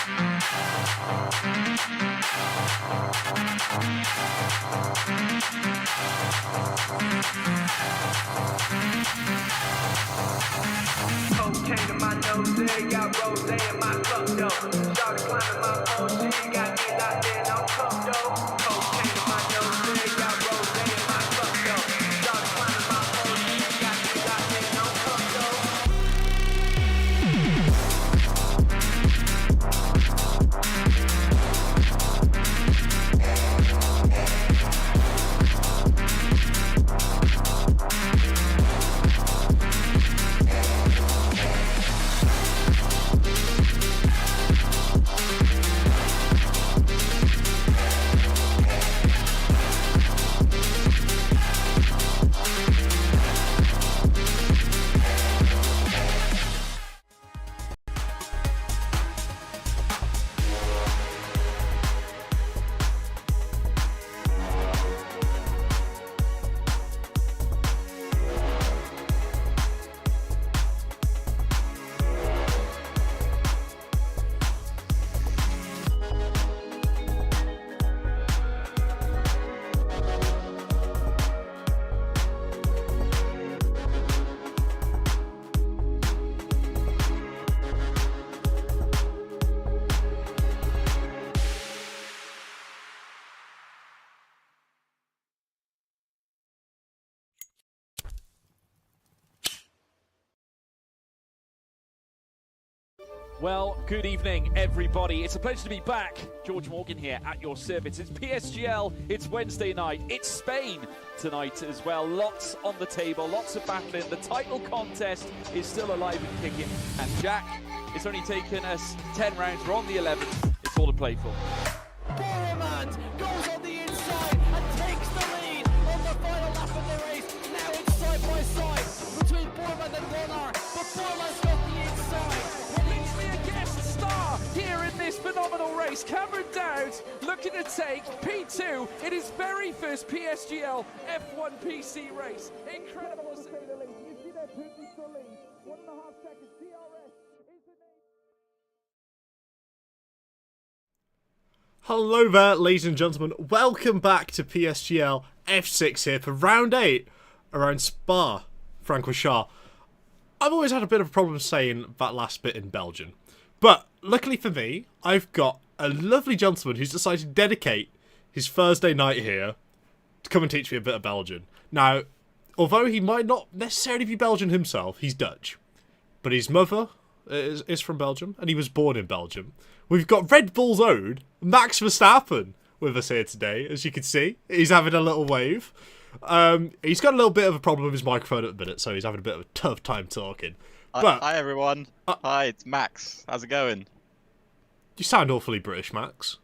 Cocaine in my nose, there got rose in my cup though. Started climbing my own shit, got me locked in on cup though. Cocaine in my nose, there got rose in my cup though. Started climbing my own shit, got me locked in on cup though. Well, good evening, everybody. It's a pleasure to be back. George Morgan here at your service. It's PSGL, it's Wednesday night, it's Spain tonight as well. Lots on the table, lots of battling. The title contest is still alive and kicking. And Jack, it's only taken us 10 rounds. We're on the 11th. It's all to play for. Podium goes on the inside and takes the lead on the final lap of the race. Now it's side by side between Borman and Warner, but Borman's got the inside. A guest star here in this phenomenal race. Cameron Dowd looking to take P2 in his very first PSGL F1 PC race. Incredible to say the least. You see that Putin to lead. 1.5 seconds. DRS is the name. Hello there, ladies and gentlemen. Welcome back to PSGL F6 here for round 8 around Spa-Francorchamps. I've always had a bit of a problem saying that last bit in Belgian. But luckily for me, I've got a lovely gentleman who's decided to dedicate his Thursday night here to come and teach me a bit of Belgian. Now, although he might not necessarily be Belgian himself, he's Dutch. But his mother is from Belgium, and he was born in Belgium. We've got Red Bull's own Max Verstappen with us here today, as you can see. He's having a little wave. He's got a little bit of a problem with his microphone at the minute, so he's having a bit of a tough time talking. But, hi everyone. Hi, it's Max. How's it going? You sound awfully British, Max.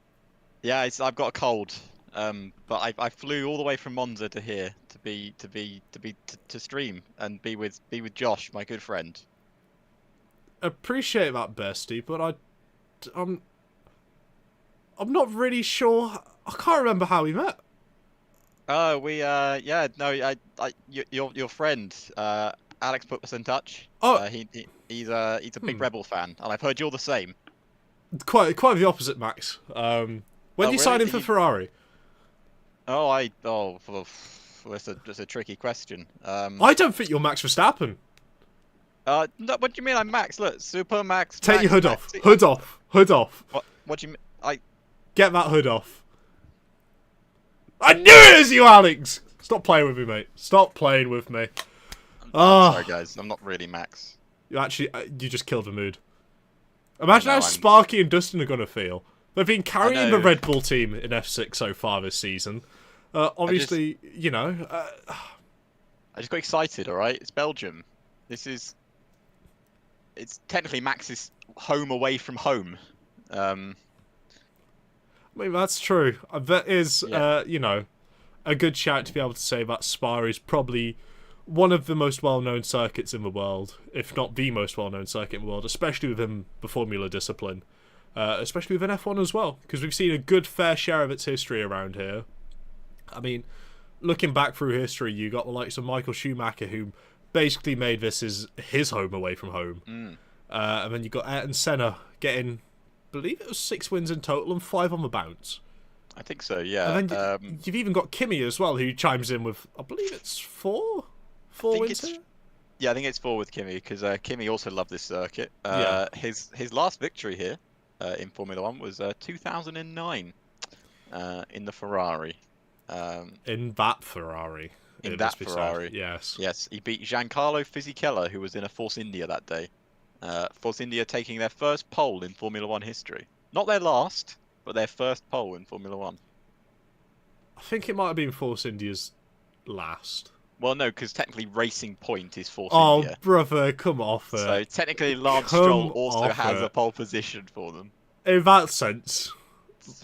Yeah, I've got a cold. But I flew all the way from Monza to here to stream and be with Josh, my good friend. Appreciate that, bestie, but I'm not really sure. I can't remember how we met. Oh, your friend, Alex put us in touch. Oh, he's a big Rebel fan, and I've heard you're the same. Quite the opposite, Max. When you signed in for Ferrari? That's a tricky question. I don't think you're Max Verstappen. No, what do you mean I'm Max? Look, Super Max. Take Max, your hood Max, off. Hood off. Hood off. What do you mean? Get that hood off. I knew it was you, Alex! Stop playing with me, mate. Stop playing with me. Sorry, guys. I'm not really Max. You just killed the mood. Imagine how Sparky and Dustin are going to feel. They've been carrying the Red Bull team in F6 so far this season. Obviously, I just got excited, alright? It's Belgium. It's technically Max's home away from home. I mean, that's true. That is, a good shout to be able to say that Spa is probably one of the most well-known circuits in the world, if not the most well-known circuit in the world, especially within the Formula discipline, especially within F1 as well, because we've seen a good fair share of its history around here. I mean, looking back through history, you got the likes of Michael Schumacher, who basically made this his home away from home. And then you got Ayrton Senna getting believe it was 6 wins in total and 5 on the bounce. I think so, yeah. And then you've even got Kimi as well, who chimes in with, I believe it's 4 wins here? Yeah, I think it's 4 with Kimi, because Kimi also loved this circuit. His last victory here in Formula 1 was 2009 in the Ferrari. In that Ferrari. In that Ferrari. Yes. Yes, he beat Giancarlo Fisichella, who was in a Force India that day. Force India taking their first pole in Formula 1 history. Not their last, but their first pole in Formula 1. I think it might have been Force India's last. Well, no, because technically Racing Point is Force India. Oh, brother, come off it. So technically Lance Stroll also has a pole position for them. In that sense,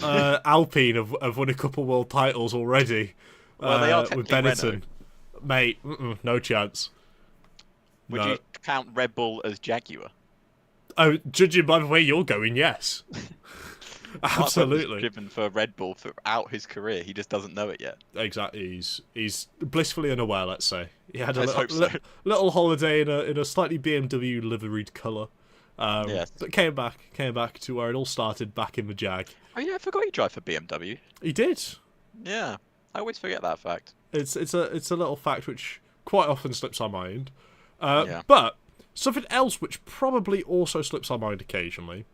Alpine have won a couple world titles already. Well, they are with technically Benetton. Renault. Mate, no chance. Would you count Red Bull as Jaguar? Oh, judging by the way you're going, yes. Absolutely. He's driven for Red Bull throughout his career. He just doesn't know it yet. Exactly. He's blissfully unaware, let's say. He had a Let's little, hope so. little holiday in a slightly BMW liveried colour. Yes. But came back to where it all started, back in the Jag. Oh yeah, I forgot you drive for BMW. He did. Yeah, I always forget that fact. It's a little fact which quite often slips our mind. Yeah. But something else which probably also slips our mind occasionally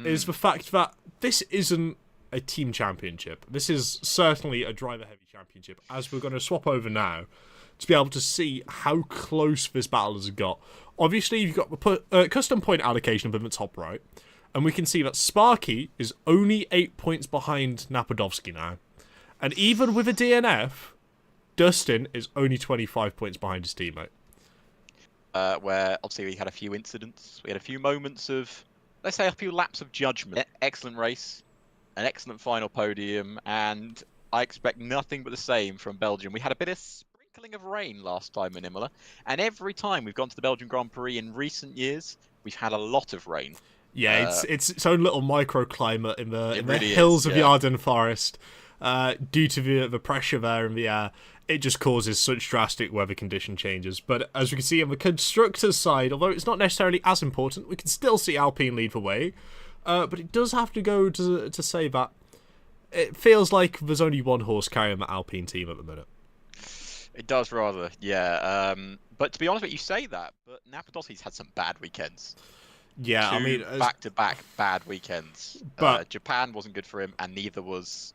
is the fact that this isn't a team championship. This is certainly a driver-heavy championship, as we're going to swap over now to be able to see how close this battle has got. Obviously, you've got the custom point allocation up in the top right, and we can see that Sparky is only 8 points behind Napadovsky now. And even with a DNF, Dustin is only 25 points behind his teammate. Where obviously we had a few incidents. We had a few moments of, let's say, a few laps of judgment. Excellent race, an excellent final podium, and I expect nothing but the same from Belgium. We had a bit of sprinkling of rain last time in Imola, and every time we've gone to the Belgian Grand Prix in recent years, we've had a lot of rain. Yeah, it's its own little microclimate in the really hills is, of yeah. Yarden Forest. Due to the pressure there in the air, it just causes such drastic weather condition changes. But as we can see on the constructors' side, although it's not necessarily as important, we can still see Alpine lead the way. But it does have to go to say that it feels like there's only one horse carrying the Alpine team at the minute. It does rather, yeah. But to be honest with you, say that, but Napadovsky's had some bad weekends. Yeah, I mean, back-to-back bad weekends. But Japan wasn't good for him, and neither was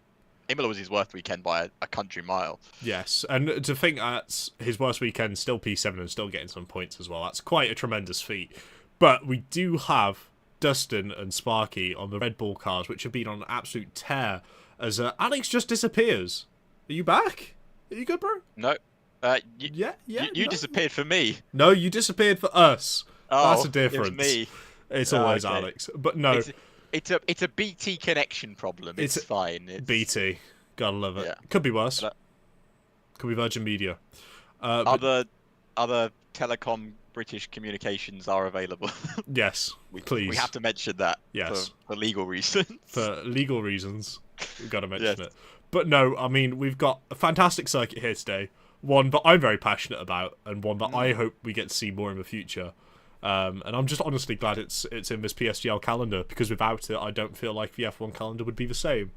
Imola was his worst weekend by a country mile. yes, and to think that his worst weekend still P7 and still getting some points as well, that's quite a tremendous feat. But we do have Dustin and Sparky on the Red Bull cars, which have been on an absolute tear, as Alex just disappears. Are you back? Are you good, bro? No. You You disappeared for me. No, you disappeared for us. Oh, That's a difference. It's me. It's always okay. Alex. But no, It's a BT connection problem. It's fine. BT. Gotta love it. Yeah. Could be worse. But- Could be Virgin Media. Other telecom British communications are available. Yes, please. We have to mention that. Yes. For legal reasons. For legal reasons, we've got to mention Yes. it. But no, I mean, we've got a fantastic circuit here today. One that I'm very passionate about, and one that I hope we get to see more in the future. And I'm just honestly glad it's in this PSGL calendar, because without it, I don't feel like the F1 calendar would be the same.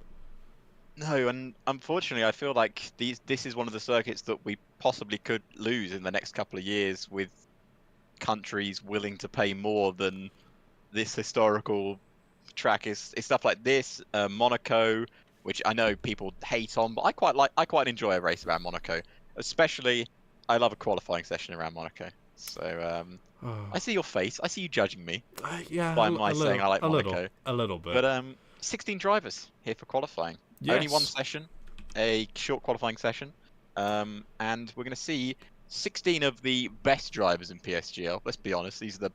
No, and unfortunately, I feel like this is one of the circuits that we possibly could lose in the next couple of years, with countries willing to pay more than this historical track is. It's stuff like this, Monaco, which I know people hate on, but I quite enjoy a race around Monaco. Especially, I love a qualifying session around Monaco. So I see your face. I see you judging me. Yeah, By my saying I like Monaco. A little bit. But 16 drivers here for qualifying. Yes. Only one session, a short qualifying session, and we're going to see 16 of the best drivers in PSGL. Let's be honest; these are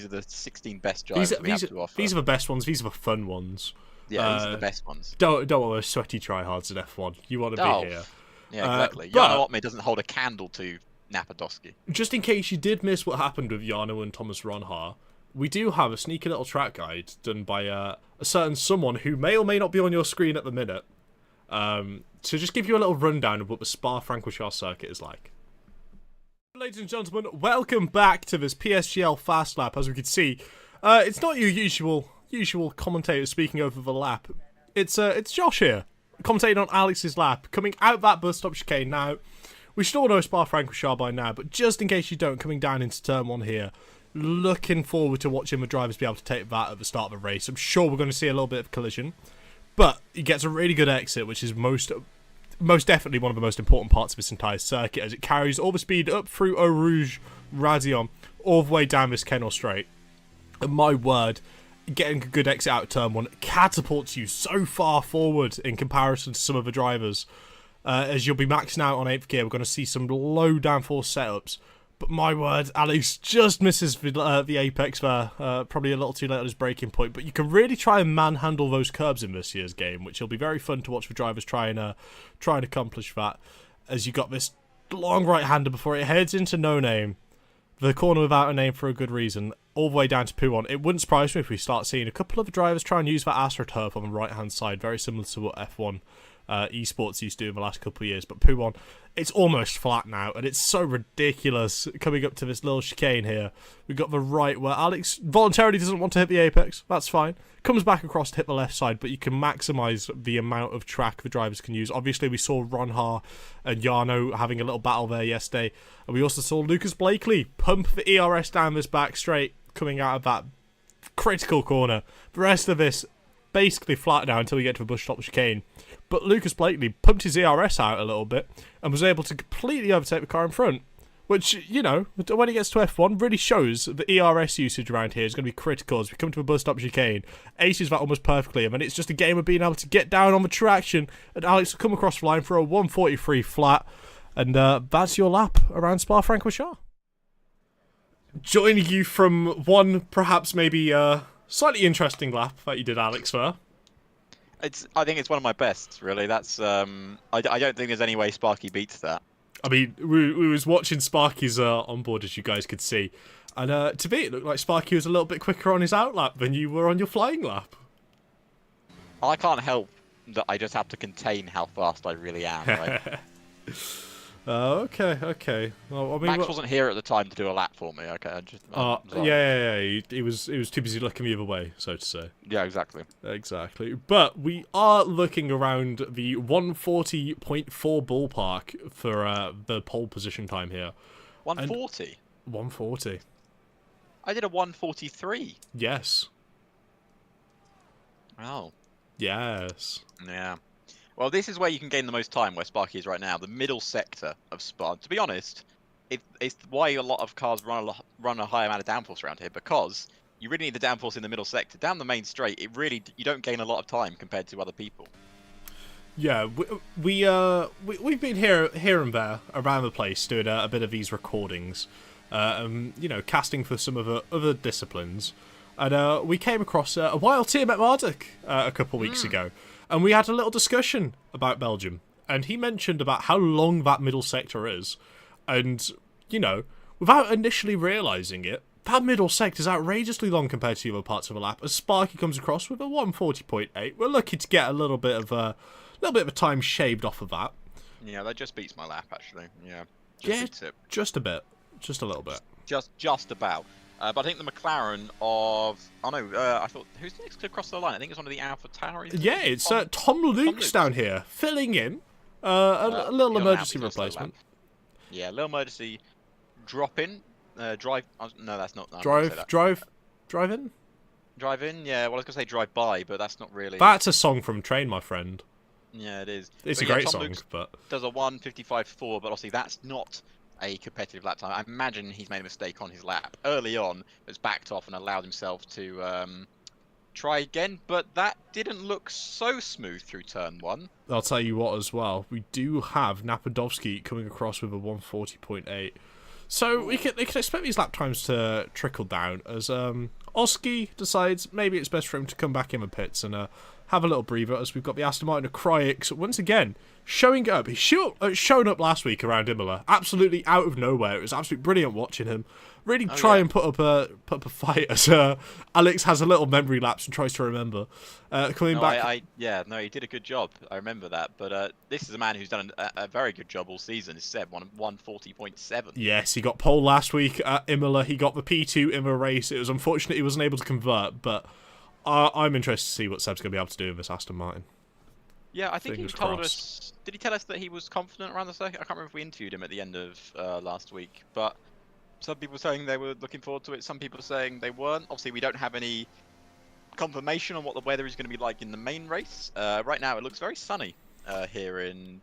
the 16 best drivers we have to offer. These are the best ones. These are the fun ones. Yeah, these are the best ones. Don't want those sweaty tryhards in F1. You want to be here. Yeah, exactly. But- Jarno Otme doesn't hold a candle to Napadovsky. Just in case you did miss what happened with Jarno and Thomas Ronhaar, we do have a sneaky little track guide done by a certain someone who may or may not be on your screen at the minute. To just give you a little rundown of what the Spa-Francorchamps circuit is like. Ladies and gentlemen, welcome back to this PSGL Fast Lap. As we can see, it's not your usual usual commentator speaking over the lap. It's Josh here, commentating on Alex's lap, coming out that bus stop chicane. Now, we should all know Spa-Francorchamps by now, but just in case you don't, coming down into turn 1 here, looking forward to watching the drivers be able to take that at the start of the race. I'm sure we're going to see a little bit of collision, but he gets a really good exit, which is most definitely one of the most important parts of this entire circuit, as it carries all the speed up through Eau Rouge, Radion, all the way down this Kennel Straight. And my word, getting a good exit out of turn 1 catapults you so far forward in comparison to some of the drivers. As you'll be maxing out on 8th gear, we're going to see some low downforce setups. But my word, Alex just misses the apex there. Probably a little too late on his braking point. But you can really try and manhandle those curbs in this year's game, which will be very fun to watch the drivers try and accomplish that. As you got this long right-hander before it heads into No Name. The corner without a name for a good reason, all the way down to Podium. It wouldn't surprise me if we start seeing a couple of the drivers try and use that AstroTurf on the right-hand side, very similar to what F1 esports used to do in the last couple of years. But Podium, it's almost flat now, and it's so ridiculous coming up to this little chicane here. We've got the right where Alex voluntarily doesn't want to hit the apex. That's fine. Comes back across to hit the left side, but you can maximise the amount of track the drivers can use. Obviously, we saw Ronha and Jarno having a little battle there yesterday. And we also saw Lucas Blakely pump the ERS down this back straight, coming out of that critical corner. The rest of this basically flat now until we get to the bus stop chicane. But Lucas Blakely pumped his ERS out a little bit and was able to completely overtake the car in front. Which, you know, when it gets to F1, really shows the ERS usage around here is going to be critical as we come to a bus stop chicane. Aces that almost perfectly, and then it's just a game of being able to get down on the traction, and Alex will come across the line for a 143 flat, and that's your lap around Spa-Francorchamps. Joining you from one, perhaps maybe slightly interesting lap that you did, Alex, there. I think it's one of my best, really. That's I don't think there's any way Sparky beats that. I mean, we was watching Sparky's onboard, as you guys could see, and to me it looked like Sparky was a little bit quicker on his outlap than you were on your flying lap. I can't help that I just have to contain how fast I really am. Right? Okay. Well, I mean, Max wasn't here at the time to do a lap for me. Okay, I just. Yeah. He was too busy looking the other way, so to say. Yeah, exactly. But we are looking around the 140.4 ballpark for the pole position time here. 140. 140. I did a 143. Yes. Oh. Yes. Yeah. Well, this is where you can gain the most time, where Sparky is right now, the middle sector of Spa. To be honest, it's why a lot of cars run a high amount of downforce around here, because you really need the downforce in the middle sector. Down the main straight, you don't gain a lot of time compared to other people. Yeah, we've been here and there around the place doing a bit of these recordings, you know, casting for some of the other disciplines, and we came across a wild team at Marduk a couple of weeks ago. And we had a little discussion about Belgium, and he mentioned about how long that middle sector is. And, you know, without initially realising it, that middle sector is outrageously long compared to the other parts of the lap. As Sparky comes across with a 140.8, we're lucky to get a little bit of a time shaved off of that. Yeah, that just beats my lap, actually. Yeah, beats it. Just a bit. Just a little bit. Just about. But I think the McLaren of... Oh, no, I thought... Who's next to cross the line? I think it's one of the Alpha Tauris. Yeah, it's Tom Luke's down here, filling in. A little emergency replacement. Yeah, a little emergency drop-in. Drive... no, that's not... Drive in? Drive in? Yeah, well, I was going to say drive-by, but that's not really... That's a song from Train, my friend. Yeah, it is. It's a great song, but... Does a 1:55.4, but obviously that's not a competitive lap time. I imagine he's made a mistake on his lap early on, has backed off and allowed himself to try again, but that didn't look so smooth through turn 1. I'll tell you what as well, we do have Napadovsky coming across with a 140.8, so we can expect these lap times to trickle down as Oski decides maybe it's best for him to come back in the pits and have a little breather, as we've got the Aston Martin Acrylics once again showing up. He's shown up last week around Imola, absolutely out of nowhere. It was absolutely brilliant watching him really and put up a fight as Alex has a little memory lapse and tries to remember. Coming back. He did a good job. I remember that. But this is a man who's done a very good job all season. As said, 140.7. Yes, he got pole last week at Imola. He got the P2 Imola race. It was unfortunate he wasn't able to convert, but I'm interested to see what Seb's going to be able to do with this Aston Martin. Yeah, I think Fingers he told crossed. us. Did he tell us that he was confident around the circuit? I can't remember if we interviewed him at the end of last week. But some people saying they were looking forward to it. Some people saying they weren't. Obviously, we don't have any confirmation on what the weather is going to be like in the main race. Right now, it looks very sunny here in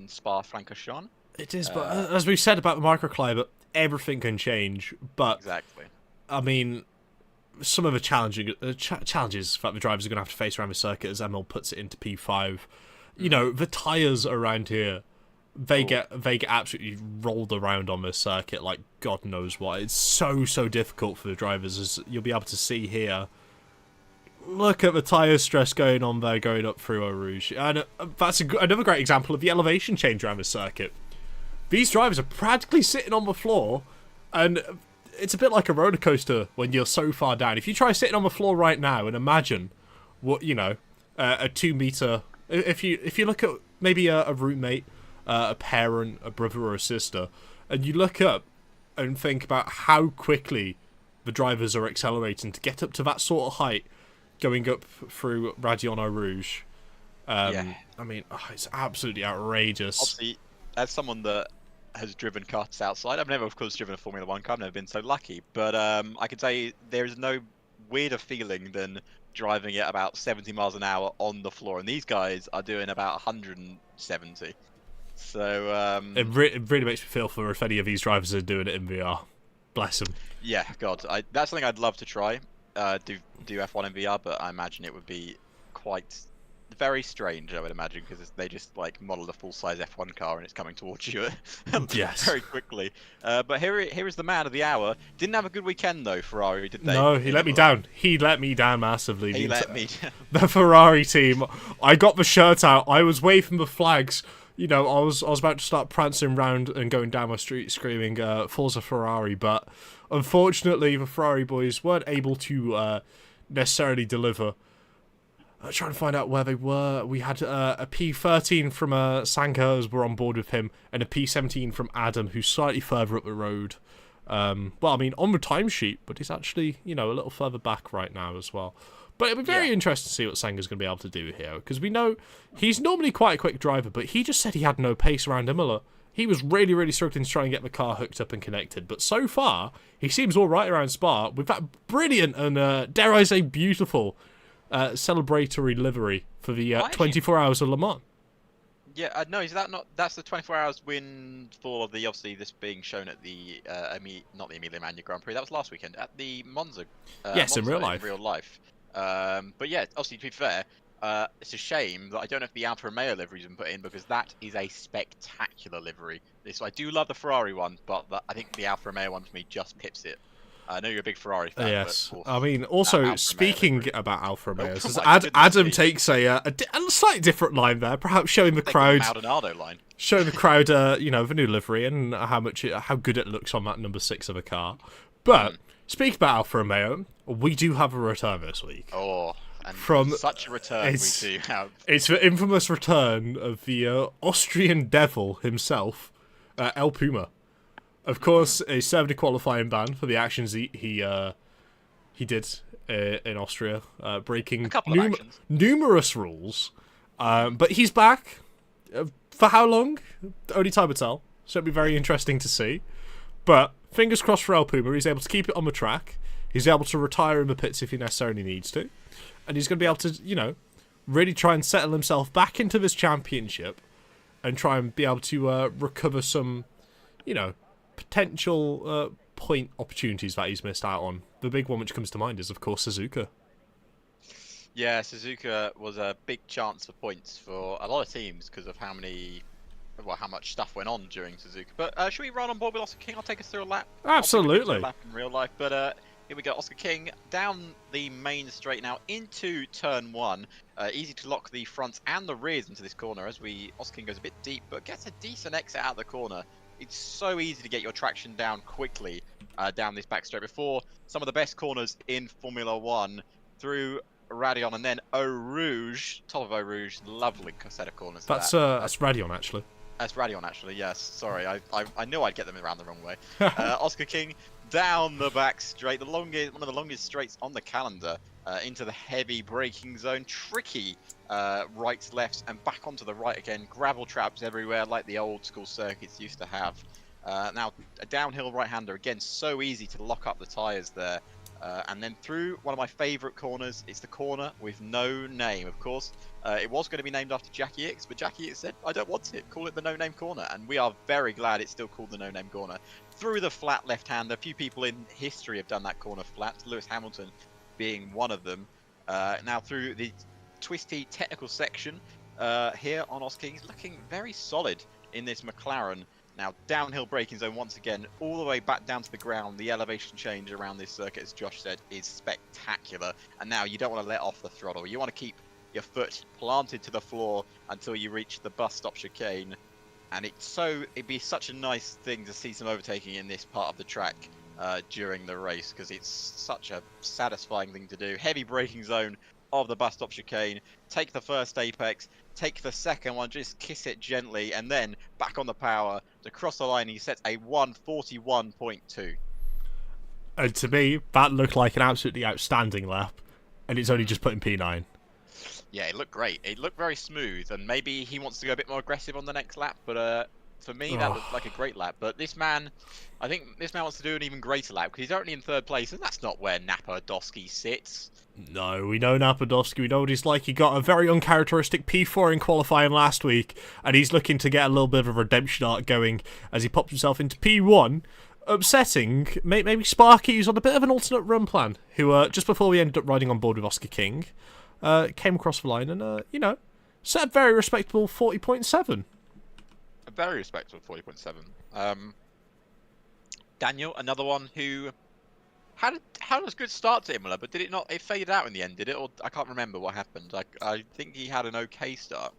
Spa-Francorchamps. It is, but as we've said about the microclimate, everything can change. But Exactly. I mean, some of the challenges that the drivers are going to have to face around the circuit, as Emil puts it into P5. You know, the tyres around here, they get absolutely rolled around on this circuit like God knows what. It's so difficult for the drivers, as you'll be able to see here. Look at the tyre stress going on there, going up through Eau Rouge. And that's another great example of the elevation change around the circuit. These drivers are practically sitting on the floor, and it's a bit like a roller coaster when you're so far down. If you try sitting on the floor right now and imagine what, you know, a 2 meter... If you look at maybe a roommate, a parent, a brother or a sister, and you look up and think about how quickly the drivers are accelerating to get up to that sort of height, going up through Radion Eau Rouge. Yeah. I mean, it's absolutely outrageous. Obviously, as someone that has driven cars outside, I've never, of course, driven a Formula 1 car. I've never been so lucky. But I can say there is no weirder feeling than driving at about 70 miles an hour on the floor. And these guys are doing about 170. So... It really makes me feel for if any of these drivers are doing it in VR. Bless them. Yeah, God. That's something I'd love to try. Do F1 in VR, but I imagine it would be quite... very strange, I would imagine, because they just like model a full-size F1 car and it's coming towards you Yes. very quickly. But here is the man of the hour. Didn't have a good weekend though, Ferrari, did they? No, he let me down. He let me down massively. He let me down. The Ferrari team. I got the shirt out. I was waving the flags. You know, I was about to start prancing round and going down my street screaming Forza Ferrari, but unfortunately the Ferrari boys weren't able to necessarily deliver. Trying to find out where they were. We had a P13 from Sankers were on board with him, and a P17 from Adam, who's slightly further up the road. Well, I mean, on the timesheet, but he's actually, you know, a little further back right now as well. But it'll be very interesting to see what Sanger's going to be able to do here, because we know he's normally quite a quick driver, but he just said he had no pace around Imola. He was really struggling to try and get the car hooked up and connected, but so far, he seems all right around Spa with that brilliant and, dare I say, beautiful celebratory livery for the 24 Hours of Le Mans. Yeah, no, is that not? That's the 24 hours win for the, obviously this being shown at the not the Emilia Romagna Grand Prix. That was last weekend at the Monza. Yes, Monza, in real life. In real life. But yeah, obviously to be fair, it's a shame that I don't know if the Alfa Romeo livery's been put in, because that is a spectacular livery. I do love the Ferrari one, but I think the Alfa Romeo one for me just pips it. I know you're a big Ferrari fan. Yes, but I mean, also speaking about Alfa Romeo, goodness Adam me. takes a slightly different line there, perhaps showing the crowd, Maldonado line. showing the crowd, you know, the new livery and how good it looks on that number 6 of a car. But speaking about Alfa Romeo, we do have a return this week. Oh, and From such a return we do have. It's the infamous return of the Austrian devil himself, El Puma. Of course, a served a qualifying ban for the actions he did in Austria, breaking numerous rules. But he's back. For how long? Only time will tell. So it'll be very interesting to see. But fingers crossed for El Puma. He's able to keep it on the track. He's able to retire in the pits if he necessarily needs to. And he's going to be able to, you know, really try and settle himself back into this championship and try and be able to recover some, you know, potential point opportunities that he's missed out on. The big one which comes to mind is, of course, Suzuka. Yeah, Suzuka was a big chance for points for a lot of teams because of how much stuff went on during Suzuka. But should we run on board with Oscar King? I'll take us through a lap. Absolutely. A lap in real life. But here we go, Oscar King down the main straight now into turn 1. Easy to lock the fronts and the rears into this corner as Oscar King goes a bit deep, but gets a decent exit out of the corner. It's so easy to get your traction down quickly down this back straight before some of the best corners in Formula 1 through Radion and then Eau Rouge, top of Eau Rouge, lovely set of corners. That's Radion actually. That's Radion actually, yes. Sorry, I knew I'd get them around the wrong way. Oscar King down the back straight, one of the longest straights on the calendar. into the heavy braking zone. Tricky rights, lefts, and back onto the right again. Gravel traps everywhere like the old school circuits used to have. Now, a downhill right-hander, again, so easy to lock up the tyres there. And then through one of my favourite corners, it's the corner with no name. Of course, it was going to be named after Jackie X, but Jackie X said, I don't want it, call it the no-name corner. And we are very glad it's still called the no-name corner. Through the flat left-hander, a few people in history have done that corner flat, Lewis Hamilton being one of them. Now through the twisty technical section here on Os Kings, looking very solid in this McLaren. Now, downhill braking zone once again, all the way back down to the ground. The elevation change around this circuit, as Josh said, is spectacular. And now you don't want to let off the throttle. You want to keep your foot planted to the floor until you reach the bus stop chicane. And it'd be such a nice thing to see some overtaking in this part of the track during the race, because it's such a satisfying thing to do. Heavy braking zone of the bus stop chicane. Take the first apex, take the second one, just kiss it gently, and then back on the power to cross the line. He sets a 1:41.2. And to me, that looked like an absolutely outstanding lap, and it's only just put in P9. Yeah, it looked great. It looked very smooth, and maybe he wants to go a bit more aggressive on the next lap, but for me, that looked like a great lap. But I think this man wants to do an even greater lap, because he's only in third place, and that's not where Napadowski sits. No, we know Napadowski, we know what he's like. He got a very uncharacteristic P4 in qualifying last week, and he's looking to get a little bit of a redemption arc going as he pops himself into P1, upsetting maybe Sparky, who's on a bit of an alternate run plan, who, just before we ended up riding on board with Oscar King, came across the line and, set a very respectable 40.7. A very respectable 40.7. Daniel, another one who had a good start to Imola, but did it not? It faded out in the end, did it? Or I can't remember what happened. I think he had an okay start.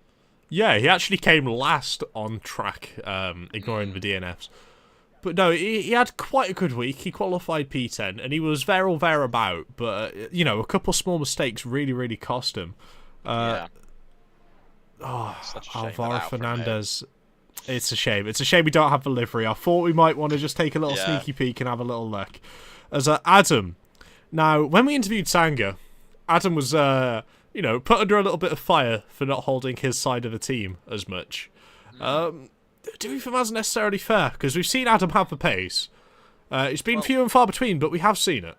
Yeah, he actually came last on track, ignoring the DNFs. But no, he had quite a good week. He qualified P10, and he was there or thereabout. But, a couple small mistakes really, really cost him. Yeah. Oh, Such a shame Alvaro for him. Fernandez. It's a shame. It's a shame we don't have the livery. I thought we might want to just take a little sneaky peek and have a little look. As Adam. Now, when we interviewed Sanga, Adam was, put under a little bit of fire for not holding his side of the team as much. Do we think that's necessarily fair? Because we've seen Adam have the pace. It's been few and far between, but we have seen it.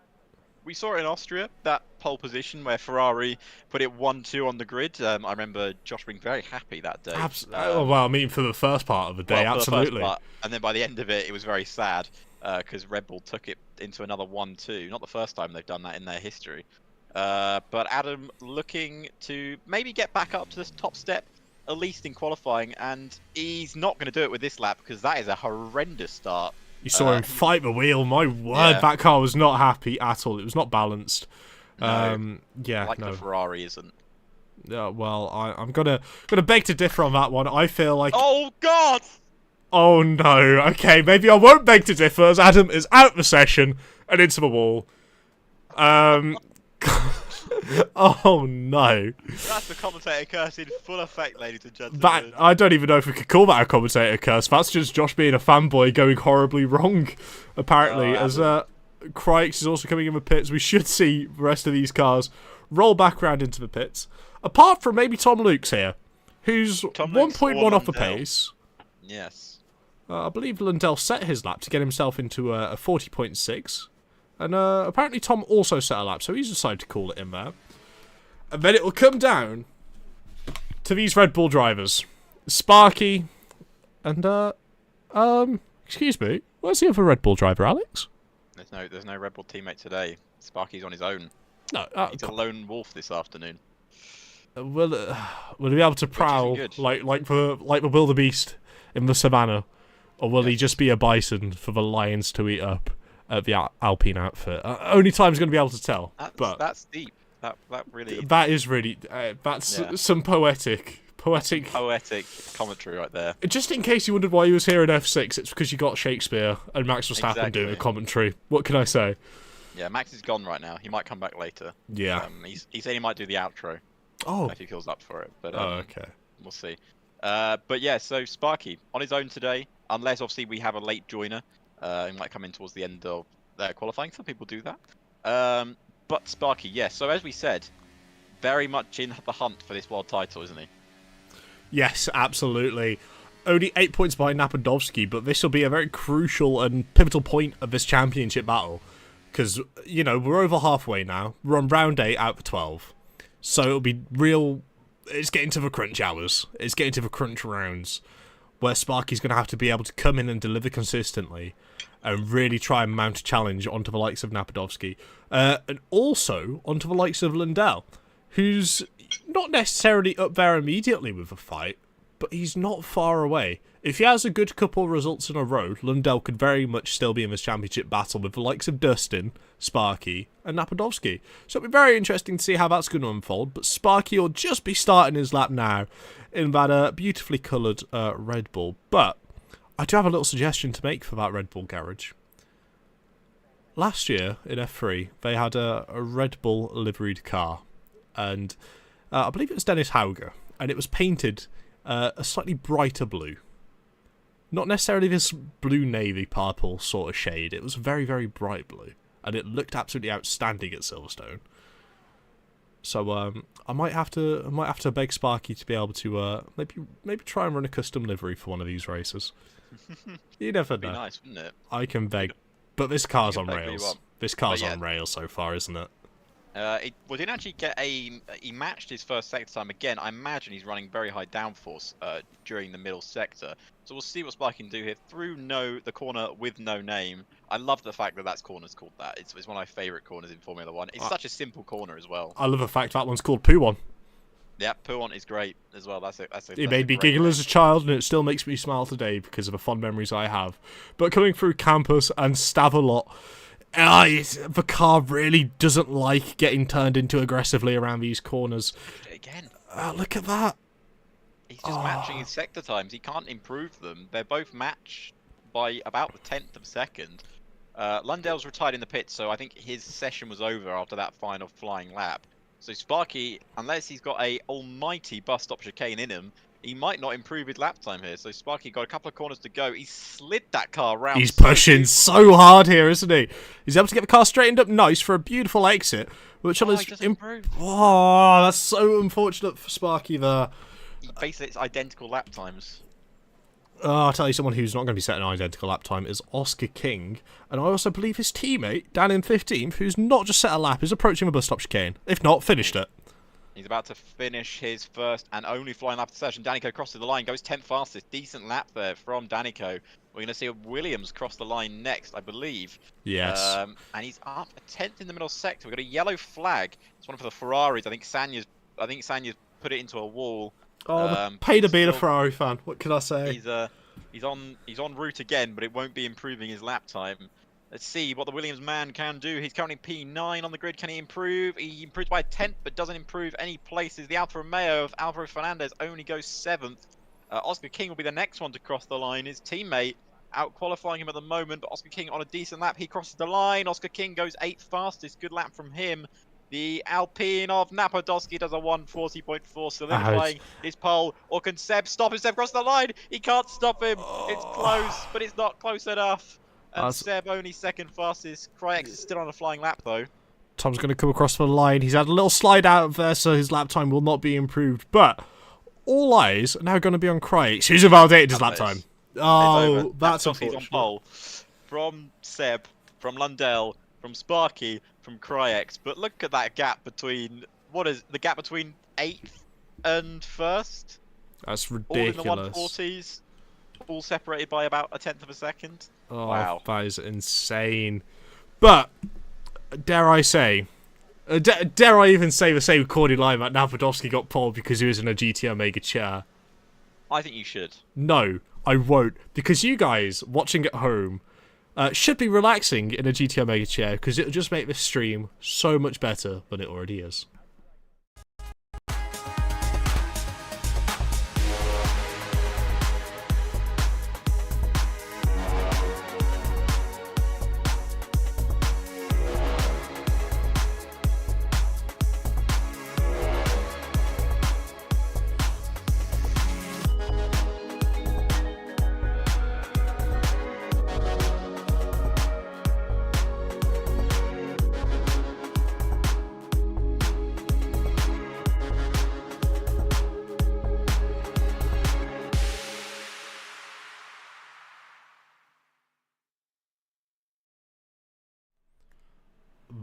We saw it in Austria, that pole position where Ferrari put it 1-2 on the grid. I remember Josh being very happy that day. For the first part of the day, absolutely. And then by the end of it, it was very sad because Red Bull took it into another 1-2. Not the first time they've done that in their history. But Adam looking to maybe get back up to the top step, at least in qualifying, and he's not going to do it with this lap because that is a horrendous start. You saw him fight the wheel. My word, that car was not happy at all. It was not balanced. No, the Ferrari isn't. Yeah, well, I'm gonna beg to differ on that one. I feel like. Oh God! Oh no. Okay, maybe I won't beg to differ as Adam is out the session and into the wall. Oh no. That's the commentator curse in full effect, ladies and gentlemen. I don't even know if we could call that a commentator curse. That's just Josh being a fanboy going horribly wrong, apparently. As Crix is also coming in the pits, we should see the rest of these cars roll back around into the pits. Apart from maybe Tom Luke's here, who's 1.1 off the pace. Yes. I believe Lundell set his lap to get himself into a 40.6. And apparently Tom also set a lap, so he's decided to call it in there. And then it will come down to these Red Bull drivers. Sparky and, excuse me, where's the other Red Bull driver, Alex? There's no Red Bull teammate today. Sparky's on his own. No, he's a lone wolf this afternoon. Will he be able to prowl like the wildebeest in the savannah? Or will he just be a bison for the lions to eat up? At the Alpine outfit. Only time's going to be able to tell. That's deep. That really. That is really. That's some poetic commentary right there. Just in case you wondered why he was here in F6, it's because you got Shakespeare and Max Verstappen doing a commentary. What can I say? Yeah, Max is gone right now. He might come back later. Yeah. He said he might do the outro. Oh. If he feels up for it. But okay. We'll see. But yeah, so Sparky on his own today, unless obviously we have a late joiner. He might come in towards the end of qualifying. Some people do that. but Sparky, yes. So as we said, very much in the hunt for this world title, isn't he? Yes, absolutely. Only 8 points behind Napadovsky, but this will be a very crucial and pivotal point of this championship battle. Because, you know, we're over halfway now. We're on round 8 out of 12. So it'll be real... It's getting to the crunch hours. It's getting to the crunch rounds. Where Sparky's going to have to be able to come in and deliver consistently. And really try and mount a challenge onto the likes of Napadovsky. And also onto the likes of Lundell. Who's not necessarily up there immediately with a fight. But he's not far away. If he has a good couple of results in a row, Lundell could very much still be in this championship battle with the likes of Dustin, Sparky, and Napadovsky. So it'll be very interesting to see how that's going to unfold. But Sparky will just be starting his lap now in that beautifully coloured Red Bull. But I do have a little suggestion to make for that Red Bull garage. Last year in F3, they had a Red Bull liveried car. And I believe it was Dennis Hauger. And it was painted... a slightly brighter blue. Not necessarily this blue navy purple sort of shade. It was very, very bright blue. And it looked absolutely outstanding at Silverstone. So I might have to beg Sparky to be able to maybe try and run a custom livery for one of these races. You never know. Be nice, wouldn't it? I can beg. But this car's on beg what you rails. want. This car's But yeah. on rails so far, isn't it? Didn't actually get he matched his first sector time again. I imagine he's running very high downforce during the middle sector. So we'll see what Sparky can do here through the corner with no name. I love the fact that that's corner's called that. It's one of my favourite corners in Formula 1. It's such a simple corner as well. I love the fact that one's called Poo One. Yeah, Puon is great as well. It made me giggle as a child, and it still makes me smile today because of the fond memories I have. But coming through campus and Stavelot, the car really doesn't like getting turned into aggressively around these corners. Again. Look at that. He's just matching his sector times. He can't improve them. They're both matched by about the 10th of a second. Lundell's retired in the pits, so I think his session was over after that final flying lap. So Sparky, unless he's got a almighty bus stop chicane in him, he might not improve his lap time here. So Sparky got a couple of corners to go. He slid that car around. He's pushing so hard here, isn't he? He's able to get the car straightened up nice for a beautiful exit. Which he doesn't improve. Oh, that's so unfortunate for Sparky there. Basically, it's identical lap times. I'll tell you, someone who's not going to be setting an identical lap time is Oscar King. And I also believe his teammate, Dan in 15th, who's not just set a lap, is approaching the bus stop chicane. If not, finished it. He's about to finish his first and only flying lap of the session. Danico crosses the line, goes 10th fastest. Decent lap there from Danico. We're going to see Williams cross the line next, I believe. Yes. And he's up a 10th in the middle sector. We've got a yellow flag. It's one for the Ferraris. I think Sanya's put it into a wall. Oh, pay to be a Ferrari fan. What can I say? He's on route again, but it won't be improving his lap time. Let's see what the Williams man can do. He's currently P9 on the grid. Can he improve? He improves by a 10th, but doesn't improve any places. The Alfa Romeo of Alvaro Fernandez only goes 7th. Oscar King will be the next one to cross the line. His teammate out qualifying him at the moment, but Oscar King on a decent lap. He crosses the line. Oscar King goes 8th fastest. Good lap from him. The Alpine of Napadovsky does a 140.4, solidifying his pole. Or can Seb stop him? Seb crosses the line. He can't stop him. It's close, but it's not close enough. And Seb only 2nd fastest. Kryax is still on a flying lap, though. Tom's going to come across the line. He's had a little slide out of there, so his lap time will not be improved. But all eyes are now going to be on Kryax, who's invalidated his lap time. Oh, that's unfortunate. He's on pole. From Seb, from Lundell, from Sparky, from Kryax. But look at that gap between... What is the gap between 8th and 1st? That's ridiculous. All in the 140s. All separated by about a 10th of a second. Oh, wow. That is insane. But, dare I say... dare I even say the same recorded line that Napadovsky got pole because he was in a GT Omega chair? I think you should. No, I won't. Because you guys, watching at home, should be relaxing in a GT Omega chair because it'll just make this stream so much better than it already is.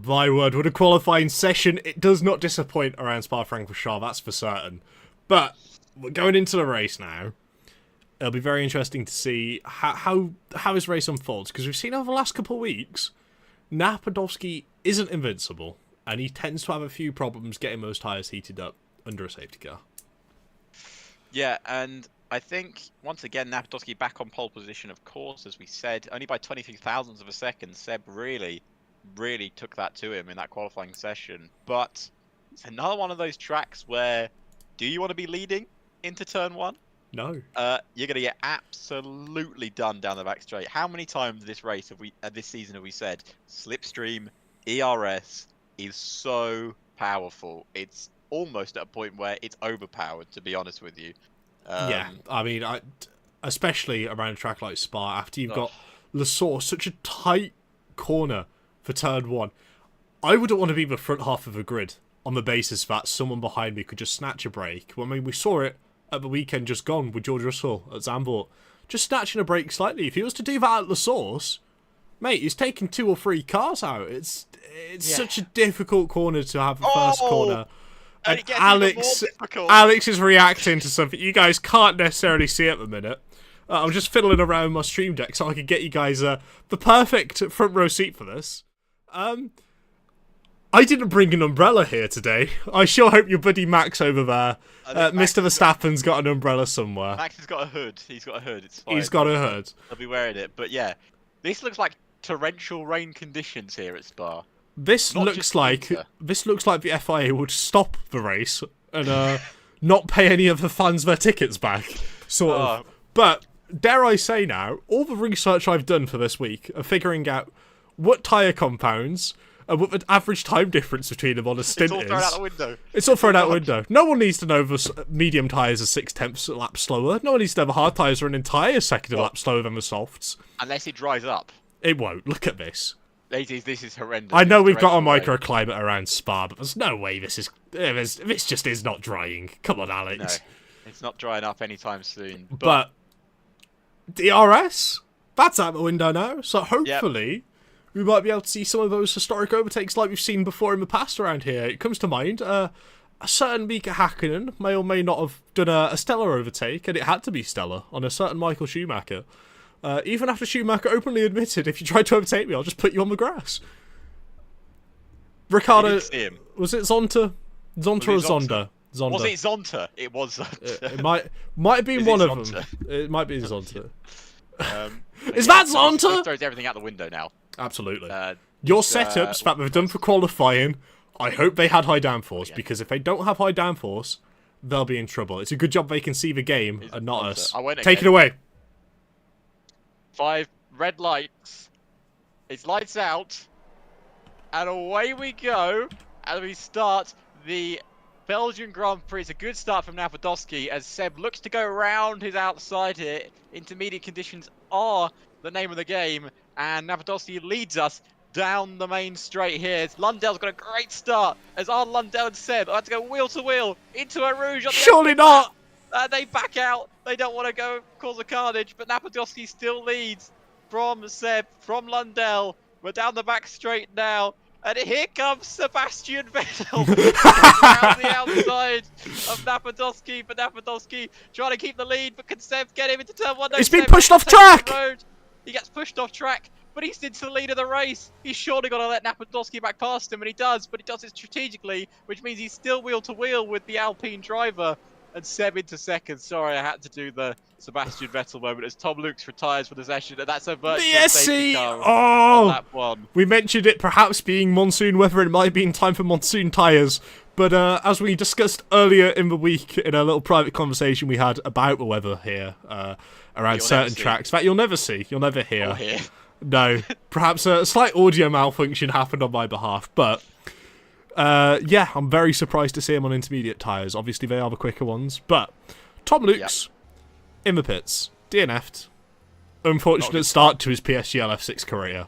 My word, what a qualifying session. It does not disappoint around Spa-Francorchamps, that's for certain. But we're going into the race now. It'll be very interesting to see how his race unfolds, because we've seen over the last couple of weeks, Napadovsky isn't invincible, and he tends to have a few problems getting those tyres heated up under a safety car. Yeah, and I think, once again, Napadovsky back on pole position, of course, as we said, only by 23 thousandths of a second. Seb really took that to him in that qualifying session. But it's another one of those tracks where, do you want to be leading into turn 1? No. You're going to get absolutely done down the back straight. How many times this race this season have we said slipstream ERS is so powerful? It's almost at a point where it's overpowered, to be honest with you. Yeah, I mean, especially around a track like Spa, after you've got Le Source, such a tight corner for turn 1. I wouldn't want to be the front half of a grid on the basis that someone behind me could just snatch a break. Well, I mean, we saw it at the weekend just gone with George Russell at Zandvoort. Just snatching a break slightly. If he was to do that at La Source, mate, he's taking 2 or 3 cars out. It's such a difficult corner to have the first corner. And Alex is reacting to something you guys can't necessarily see at the minute. I'm just fiddling around my stream deck so I can get you guys the perfect front row seat for this. I didn't bring an umbrella here today. I sure hope your buddy Max over there, Mr. Verstappen's got an umbrella somewhere. Max has got a hood. He's got a hood. It's fine. He's got a hood. He'll be wearing it. But yeah, this looks like torrential rain conditions here at Spa. This looks like the FIA would stop the race and not pay any of the fans their tickets back, sort of. But dare I say now, all the research I've done for this week of figuring out what tyre compounds and what the average time difference between them on a stint is. It's all thrown out the window. It's all thrown out the window. No one needs to know the medium tyres are 6/10 a lap slower. No one needs to know the hard tyres are an entire second a lap slower than the softs. Unless it dries up. It won't. Look at this. This is horrendous. I know we've got a microclimate around Spa, but there's no way this just is not drying. Come on, Alex. No, it's not drying up anytime soon. But DRS, that's out the window now. So hopefully we might be able to see some of those historic overtakes like we've seen before in the past around here. It comes to mind, a certain Mika Hakkinen may or may not have done a stellar overtake, and it had to be stellar, on a certain Michael Schumacher. Even after Schumacher openly admitted, if you try to overtake me, I'll just put you on the grass. Ricardo, was it Zonta? Zonta or Zonda? Zonda. Was it Zonta? It was Zonta. It might have been one of them. It might be Zonta. Is that Zonta? Throws everything out the window now. Absolutely. Your setups that they've done for qualifying, I hope they had high downforce, because if they don't have high downforce, they'll be in trouble. It's a good job they can see the game and not us. Take it away. 5 red lights. It's lights out. And away we go. And we start the Belgian Grand Prix. It's a good start from Napadovsky as Seb looks to go around his outside here. Intermediate conditions are the name of the game. And Napadovsky leads us down the main straight here. Lundell's got a great start as our Lundell and Seb have to go wheel to wheel into a Rouge. Surely not! They back out. They don't want to go cause a carnage, but Napadovsky still leads from Seb, from Lundell. We're down the back straight now. And here comes Sebastian Vettel around the outside of Napadovsky. But Napadovsky trying to keep the lead. But can Seb get him into turn 1? No, he's been pushed off track! He gets pushed off track, but he's into the lead of the race. He's surely got to let Napadovsky back past him, and he does. But he does it strategically, which means he's still wheel to wheel with the Alpine driver. And Seb into second. Sorry, I had to do the Sebastian Vettel moment as Tom Lukes retires for the session. And that's a virtual safety car on lap 1. We mentioned it perhaps being monsoon weather. It might be in time for monsoon tyres. But as we discussed earlier in the week in a little private conversation we had about the weather here around certain tracks that you'll never see, you'll never hear. No, perhaps a slight audio malfunction happened on my behalf, but... yeah, I'm very surprised to see him on intermediate tyres. Obviously, they are the quicker ones. But Tom Lukes, in the pits, DNF'd. Unfortunate start to his PSGL F6 career.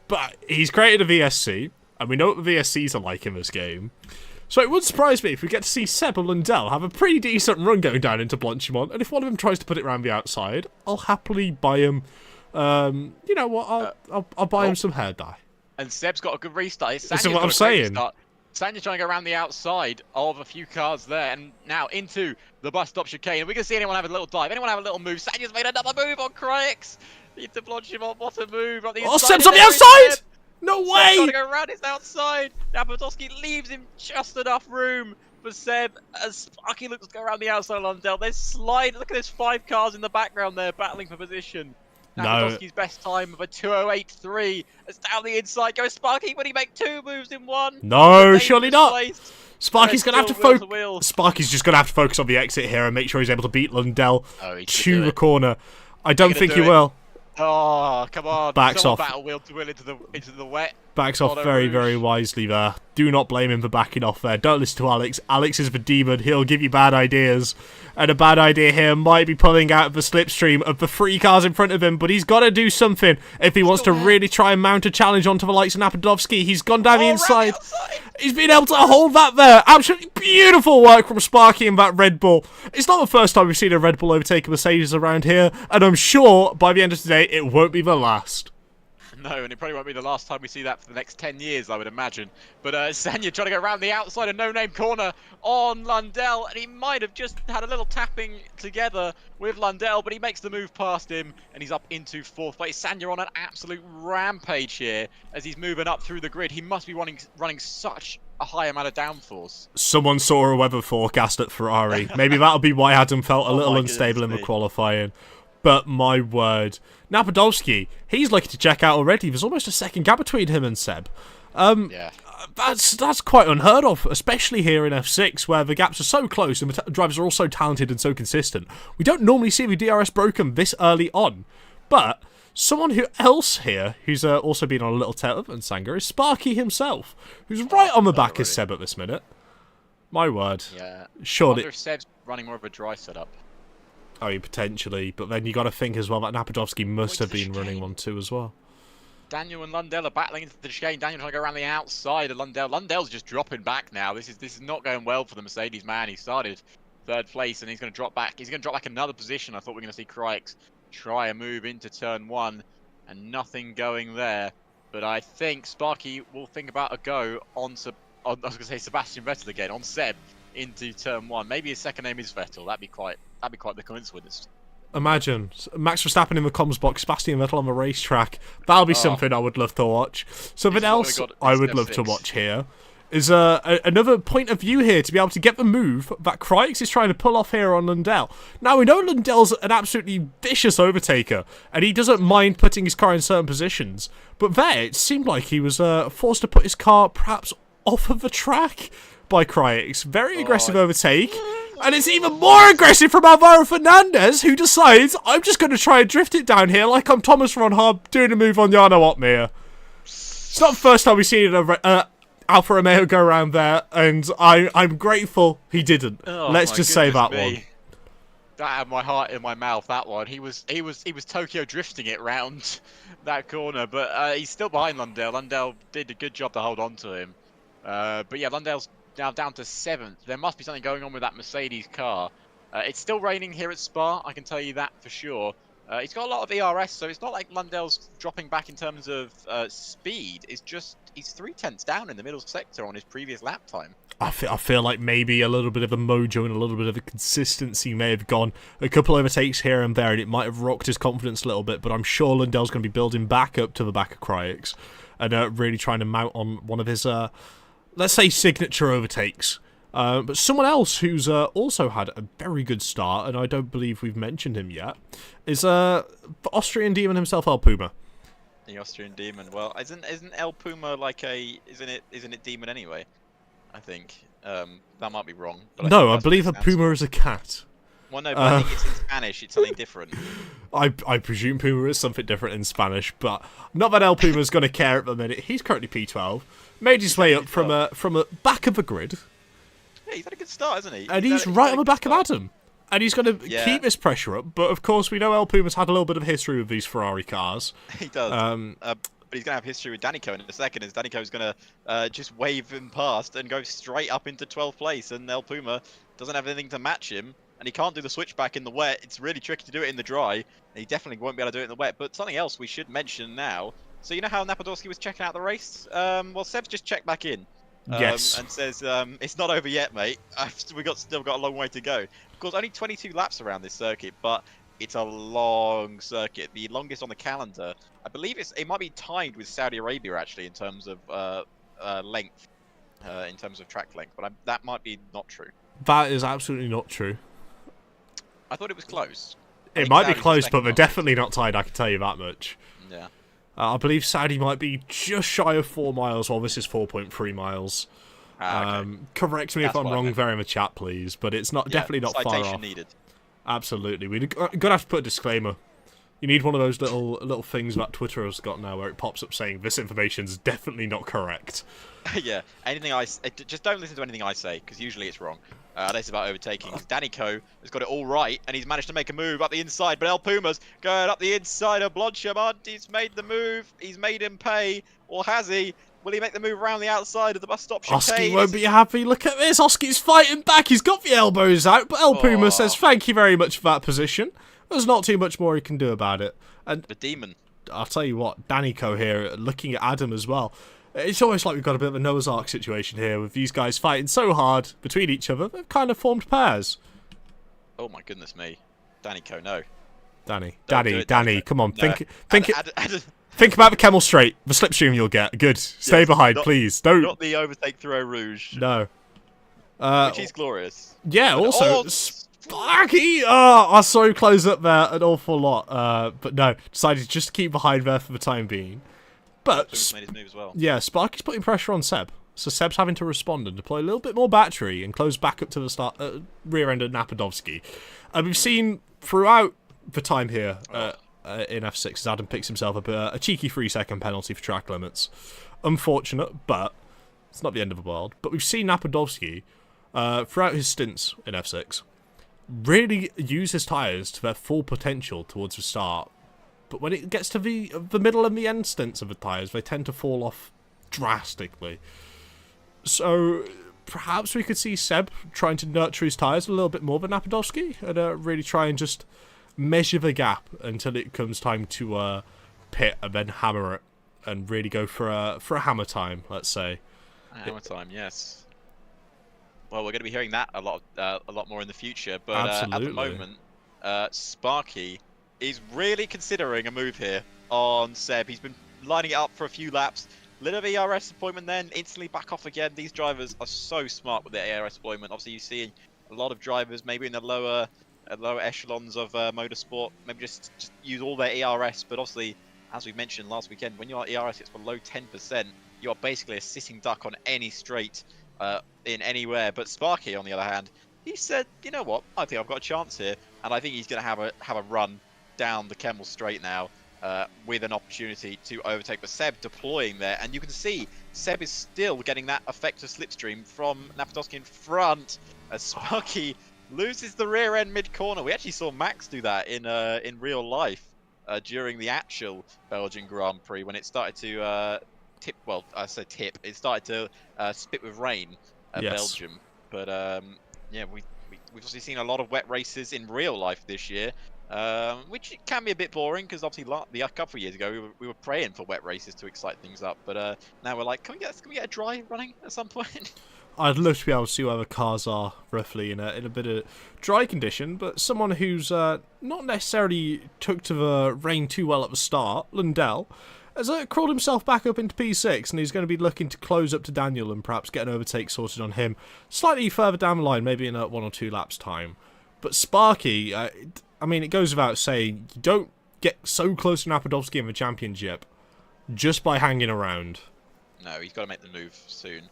But he's created a VSC, and we know what the VSCs are like in this game. So it would surprise me if we get to see Seb and Lundell have a pretty decent run going down into Blanchimont. And if one of them tries to put it around the outside, I'll happily buy him. You know what? I'll buy him some hair dye. And Seb's got a good restart. This is what I'm saying. Sanya's trying to go around the outside of a few cars there, and now into the bus stop chicane. Are we going to see anyone have a little dive? Anyone have a little move? Sanya's made another move on Crix. Need to blodge him on. What a move on the inside. Oh, Seb's on the outside! No way! Seb's trying to go around his outside. Now Podolski leaves him just enough room for Seb as Sparky looks to go around the outside of Lundell. There's slide. Look at there's 5 cars in the background there battling for position. Now Podolski's best time of a 2:08.3. It's down the inside. Goes Sparky. Would he make 2 moves in 1? No, surely not. Sparky's going to have to focus. focus. Sparky's just going to have to focus on the exit here and make sure he's able to beat Lundell to the it. corner. I don't think he will. Oh, come on. Backs off. Battle wheel to wheel into the wet. Backs off very, very wisely there. Do not blame him for backing off there. Don't listen to Alex. Alex is the demon. He'll give you bad ideas. And a bad idea here might be pulling out of the slipstream of the 3 cars in front of him. But he's got to do something if he wants to really try and mount a challenge onto the likes of Napadovsky. He's gone down the inside. He's been able to hold that there. Absolutely beautiful work from Sparky in that Red Bull. It's not the first time we've seen a Red Bull overtake a Mercedes around here. And I'm sure by the end of today, it won't be the last. No, and it probably won't be the last time we see that for the next 10 years, I would imagine. But Sanya trying to go around the outside of no-name corner on Lundell, and he might have just had a little tapping together with Lundell, but he makes the move past him, and he's up into 4th place. Sanya on an absolute rampage here as he's moving up through the grid. He must be running such a high amount of downforce. Someone saw a weather forecast at Ferrari. Maybe that'll be why Adam felt a little unstable in the qualifying. But my word. Now Podolski, he's lucky to check out already. There's almost a second gap between him and Seb. Yeah. That's quite unheard of, especially here in F6, where the gaps are so close and the drivers are all so talented and so consistent. We don't normally see the DRS broken this early on. But someone else here, who's also been on a little tail than Sanger, is Sparky himself, who's right on the back of Seb at this minute. My word. Yeah. Surely. I wonder if Seb's running more of a dry setup. I mean, potentially, but then you got to think as well that Napadovsky must have been running one too as well. Daniel and Lundell are battling into the chicane. Daniel trying to go around the outside of Lundell. Lundell's just dropping back now. This is not going well for the Mercedes man. He started 3rd place and he's going to drop back. He's going to drop back another position. I thought we were going to see Crix try a move into turn 1 and nothing going there. But I think Sparky will think about a go on I was going to say Sebastian Vettel again, on Seb into turn 1. Maybe his second name is Vettel. That'd be quite the coincidence. Imagine Max Verstappen in the comms box, Sebastian Vettel on the racetrack. That'll be something I would love to watch. Something else I would love to watch here is another point of view here to be able to get the move that Crix is trying to pull off here on Lundell. Now, we know Lundell's an absolutely vicious overtaker, and he doesn't mind putting his car in certain positions. But there, it seemed like he was forced to put his car perhaps off of the track by Crix. Very aggressive overtake. And it's even more aggressive from Alvaro Fernandez, who decides, I'm just going to try and drift it down here like I'm Thomas Ron Hub doing a move on Jarno Otmir. It's not the first time we've seen Alfa Romeo go around there, and I'm grateful he didn't. Let's just say that one. That had my heart in my mouth, that one. He was Tokyo drifting it round that corner, but he's still behind Lundell. Lundell did a good job to hold on to him. But yeah, Lundell's now down to 7th. There must be something going on with that Mercedes car. It's still raining here at Spa, I can tell you that for sure. He's got a lot of ERS, so it's not like Lundell's dropping back in terms of speed. It's just he's 3/10 down in the middle sector on his previous lap time. I feel like maybe a little bit of the mojo and a little bit of the consistency may have gone. A couple overtakes here and there, and it might have rocked his confidence a little bit, but I'm sure Lundell's going to be building back up to the back of Crix and really trying to mount on one of his, let's say, signature overtakes. But someone else who's also had a very good start, and I don't believe we've mentioned him yet, is the Austrian demon himself, El Puma. The Austrian demon. Well, isn't El Puma like isn't it demon anyway? I think that might be wrong. But no, I believe a puma is a cat. Well, no, but I think it's in Spanish. It's something different. I presume puma is something different in Spanish, but not that El Puma's going to care at the minute. He's currently P12, made his way up from a back of the grid. Yeah, he's had a good start, hasn't he? And he's right on the back of Adam. And he's going to keep this pressure up. But, of course, we know El Puma's had a little bit of history with these Ferrari cars. He does. But he's going to have history with Danico in a second. As Danico's going to just wave him past and go straight up into 12th place. And El Puma doesn't have anything to match him. And he can't do the switchback in the wet. It's really tricky to do it in the dry. And he definitely won't be able to do it in the wet. But something else we should mention now. So you know how Napadorski was checking out the race? Well, Seb's just checked back in. Yes. And says, it's not over yet, mate. Still got a long way to go. Of course, only 22 laps around this circuit, but it's a long circuit. The longest on the calendar. I believe it might be tied with Saudi Arabia, actually, in terms of length, in terms of track length. But that might be not true. That is absolutely not true. I thought it was close. It might be close, but they're definitely not tied, I can tell you that much. Yeah. I believe Saudi might be just shy of 4 miles, while this is 4.3 miles. Okay. Correct me if I'm wrong there in the chat, please, but it's not definitely not far off. Needed. Absolutely. We're going to have to put a disclaimer. You need one of those little things that Twitter has got now where it pops up saying this information's definitely not correct. Yeah, just don't listen to anything I say, because usually it's wrong. This is about overtaking. Danny Coe has got it all right, and he's managed to make a move up the inside, but El Puma's going up the inside of Blodschemont. He's made the move. He's made him pay. Or has he? Will he make the move around the outside of the bus stop chicane? Oski won't be happy. Look at this. Oski's fighting back. He's got the elbows out, but El Puma says thank you very much for that position. There's not too much more he can do about it. And the demon. I'll tell you what, Danny Coe here, looking at Adam as well. It's almost like we've got a bit of a Noah's Ark situation here with these guys fighting so hard between each other. They've kind of formed pairs. Oh my goodness me. Danny Coe, no. Danny, come on. No. Think about the Camel Straight, the slipstream you'll get. Good. Stay behind, please. Don't. Not the overtake through Eau Rouge. No. Which is glorious. Yeah, also, Sparky! I saw him close up there an awful lot. But no, decided just to keep behind there for the time being. But made his move as well. Yeah, Sparky's putting pressure on Seb. So Seb's having to respond and deploy a little bit more battery and close back up to the rear end of Napadovsky. We've seen throughout the time here in F6 as Adam picks himself up a cheeky 3-second penalty for track limits. Unfortunate, but it's not the end of the world. But we've seen Napadovsky throughout his stints in F6 really use his tyres to their full potential towards the start. But when it gets to the middle and the end stints of the tyres, they tend to fall off drastically. So perhaps we could see Seb trying to nurture his tyres a little bit more than Napadovsky and really try and just measure the gap until it comes time to pit and then hammer it and really go for a hammer time, let's say. Hammer time, yes. Well, we're going to be hearing that a lot more in the future. But at the moment, Sparky is really considering a move here on Seb. He's been lining it up for a few laps. Little of ERS deployment, then instantly back off again. These drivers are so smart with their ERS deployment. Obviously, you see a lot of drivers maybe in the lower echelons of motorsport, maybe just use all their ERS. But obviously, as we mentioned last weekend, when your ERS gets below 10%, you are basically a sitting duck on any straight in anywhere. But Sparky, on the other hand, he said, you know what, I think I've got a chance here, and I think he's going to have a run down the Kemmel Straight now. With an opportunity to overtake, but Seb deploying there, and you can see Seb is still getting that effective slipstream from Napadovsky in front as Sparky loses the rear end mid corner. We actually saw Max do that in real life during the actual Belgian Grand Prix when it started to tip. Well, I said tip. It started to spit with rain at Belgium, but yeah, we've obviously seen a lot of wet races in real life this year. Which can be a bit boring because obviously a couple of years ago we were praying for wet races to excite things up, but now we're like, can we get a dry running at some point? I'd love to be able to see where the cars are roughly in a bit of dry condition, but someone who's not necessarily took to the rain too well at the start, Lundell, has crawled himself back up into P6, and he's going to be looking to close up to Daniel and perhaps get an overtake sorted on him slightly further down the line, maybe in 1 or 2 laps time. But Sparky, I mean, it goes without saying, you don't get so close to Napadovsky in the championship just by hanging around. No, he's got to make the move soon.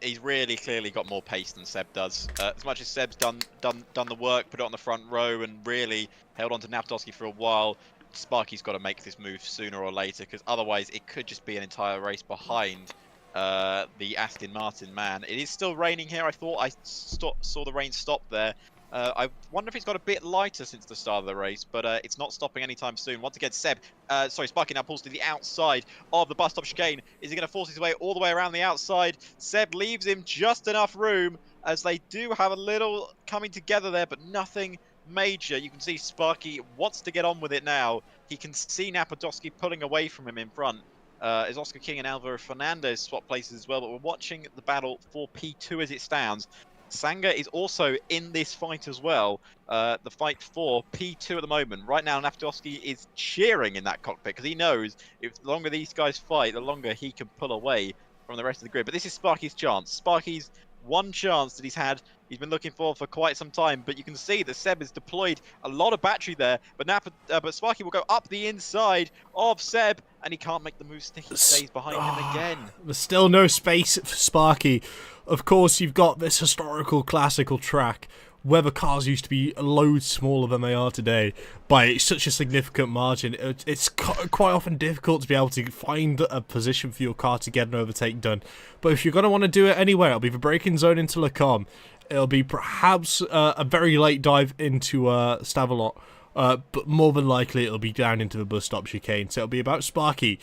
He's really clearly got more pace than Seb does. As much as Seb's done the work, put it on the front row, and really held on to Napadovsky for a while, Sparky's got to make this move sooner or later, because otherwise it could just be an entire race behind the Aston Martin man. It is still raining here. I thought I saw the rain stop there. I wonder if it's got a bit lighter since the start of the race, but it's not stopping anytime soon. Once again, Sparky now pulls to the outside of the bus stop chicane. Is he going to force his way all the way around the outside? Seb leaves him just enough room, as they do have a little coming together there, but nothing major. You can see Sparky wants to get on with it now. He can see Napadovsky pulling away from him in front. As Oscar King and Alvaro Fernandez swap places as well, but we're watching the battle for P2 as it stands. Sanga is also in this fight as well. The fight for P2 at the moment. Right now, Napadovsky is cheering in that cockpit because he knows if the longer these guys fight, the longer he can pull away from the rest of the grid. But this is Sparky's chance. Sparky's one chance that he's been looking for quite some time. But you can see that Seb has deployed a lot of battery there. But Sparky will go up the inside of Seb, and he can't make the move. He stays behind him again. There's still no space for Sparky. Of course, you've got this historical, classical track where the cars used to be loads smaller than they are today by such a significant margin. It's quite often difficult to be able to find a position for your car to get an overtake done. But if you're going to want to do it anyway, it'll be the braking zone into Lacombe. It'll be perhaps a very late dive into Stavelot. But more than likely it'll be down into the bus stop chicane. So it'll be about Sparky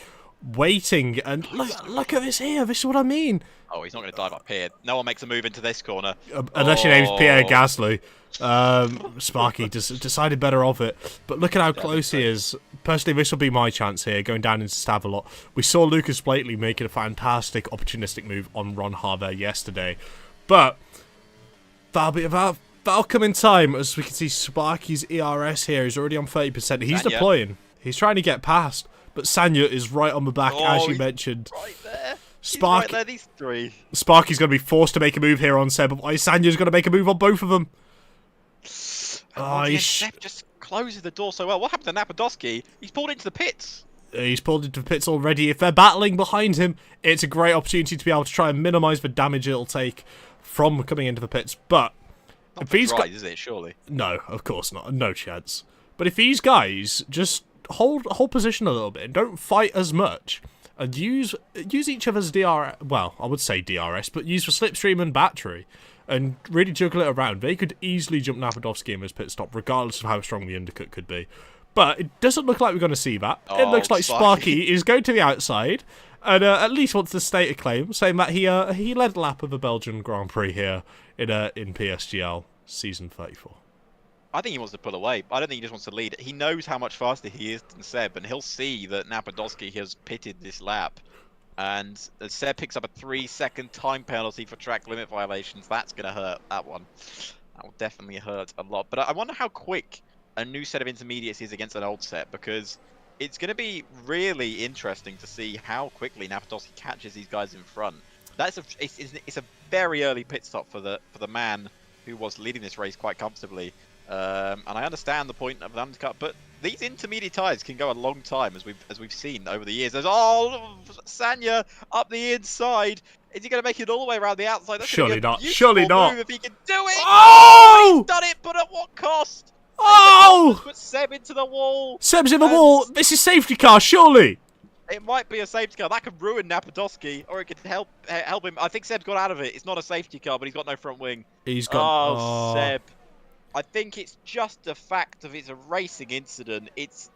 waiting. And look at this here. This is what I mean. Oh, he's not going to dive up here. No one makes a move into this corner. Unless your name's Pierre Gasly. Sparky decided better of it. But look at how close he is. Personally, this will be my chance here, going down into Stavelot. We saw Lucas Blakely making a fantastic opportunistic move on Ron Harvey yesterday. But that'll come in time, as we can see Sparky's ERS here is already on 30%. He's deploying. He's trying to get past. But Sanya is right on the back, as you mentioned. Right there. Sparky, right there, these three. Sparky's going to be forced to make a move here on Seb. Sanya's going to make a move on both of them. Seb just closes the door so well. What happened to Napadovsky? He's pulled into the pits. He's pulled into the pits already. If they're battling behind him, it's a great opportunity to be able to try and minimise the damage it'll take from coming into the pits. But Not if these guys, is it? Surely. No, of course not. No chance. But if these guys just hold position a little bit and don't fight as much, and use each other's DRS, well, I would say DRS, but use the slipstream and battery, and really juggle it around, they could easily jump Napadovsky in his pit stop, regardless of how strong the undercut could be. But it doesn't look like we're going to see that. It looks like Sparky is going to the outside, and at least wants to state a claim, saying that he led a lap of the Belgian Grand Prix here in PSGL season 34. I think he wants to pull away. I don't think he just wants to lead. He knows how much faster he is than Seb, and he'll see that Napadovsky has pitted this lap. And Seb picks up a 3-second time penalty for track limit violations. That's going to hurt, that one. That will definitely hurt a lot. But I wonder how quick a new set of intermediates is against an old set, because it's going to be really interesting to see how quickly Napadovsky catches these guys in front. It's a very early pit stop for the man who was leading this race quite comfortably. And I understand the point of the undercut, but these intermediate tyres can go a long time, as we've seen over the years. There's Sanya up the inside. Is he going to make it all the way around the outside? That's Surely not. Surely Surely not. Move if he can do it. Oh! He's done it, but at what cost? Oh! Put Seb into the wall. Seb's in the wall. This is safety car, surely. It might be a safety car. That could ruin Napadovsky, or it could help him. I think Seb's got out of it. It's not a safety car, but he's got no front wing. He's got. Oh, Seb. I think it's just a fact of it's a racing incident.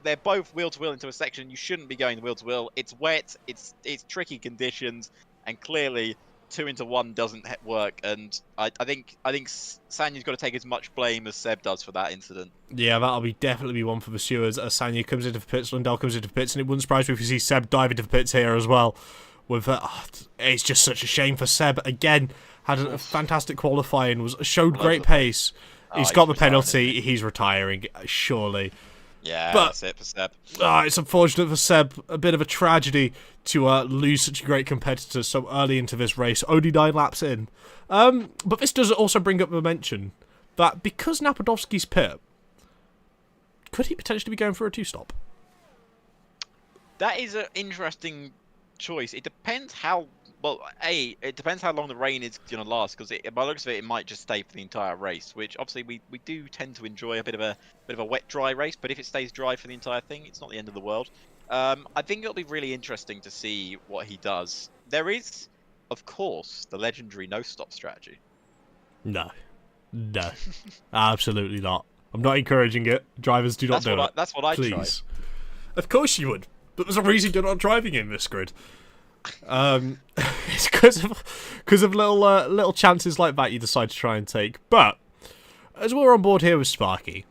They're both wheel to wheel into a section. You shouldn't be going wheel to wheel. It's wet. It's tricky conditions, and clearly 2 into 1 doesn't work. And I think Sanya's got to take as much blame as Seb does for that incident. Yeah, that'll definitely be one for the stewards. As Sanya comes into the pits, Lundell comes into the pits, and it wouldn't surprise me if you see Seb dive into the pits here as well. It's just such a shame for Seb. Again, had a fantastic qualifying, showed great pace. He's got the penalty. He's retiring, surely. Yeah, but that's it for Seb. It's unfortunate for Seb. A bit of a tragedy to lose such a great competitor so early into this race, only 9 laps in. But this does also bring up the mention that because Napadovsky's pit, could he potentially be going for a 2-stop? That is an interesting choice. It depends how. Well, it depends how long the rain is going to last, because by the looks of it, it might just stay for the entire race, which obviously we do tend to enjoy a bit of a wet, dry race, but if it stays dry for the entire thing, it's not the end of the world. I think it'll be really interesting to see what he does. There is, of course, the legendary no-stop strategy. No. Absolutely not. I'm not encouraging it. Drivers do not do it. That's what I Please. try. Of course you would, but there's a reason you're not driving in this grid. It's because of little chances like that you decide to try and take. But as we're on board here with Sparky,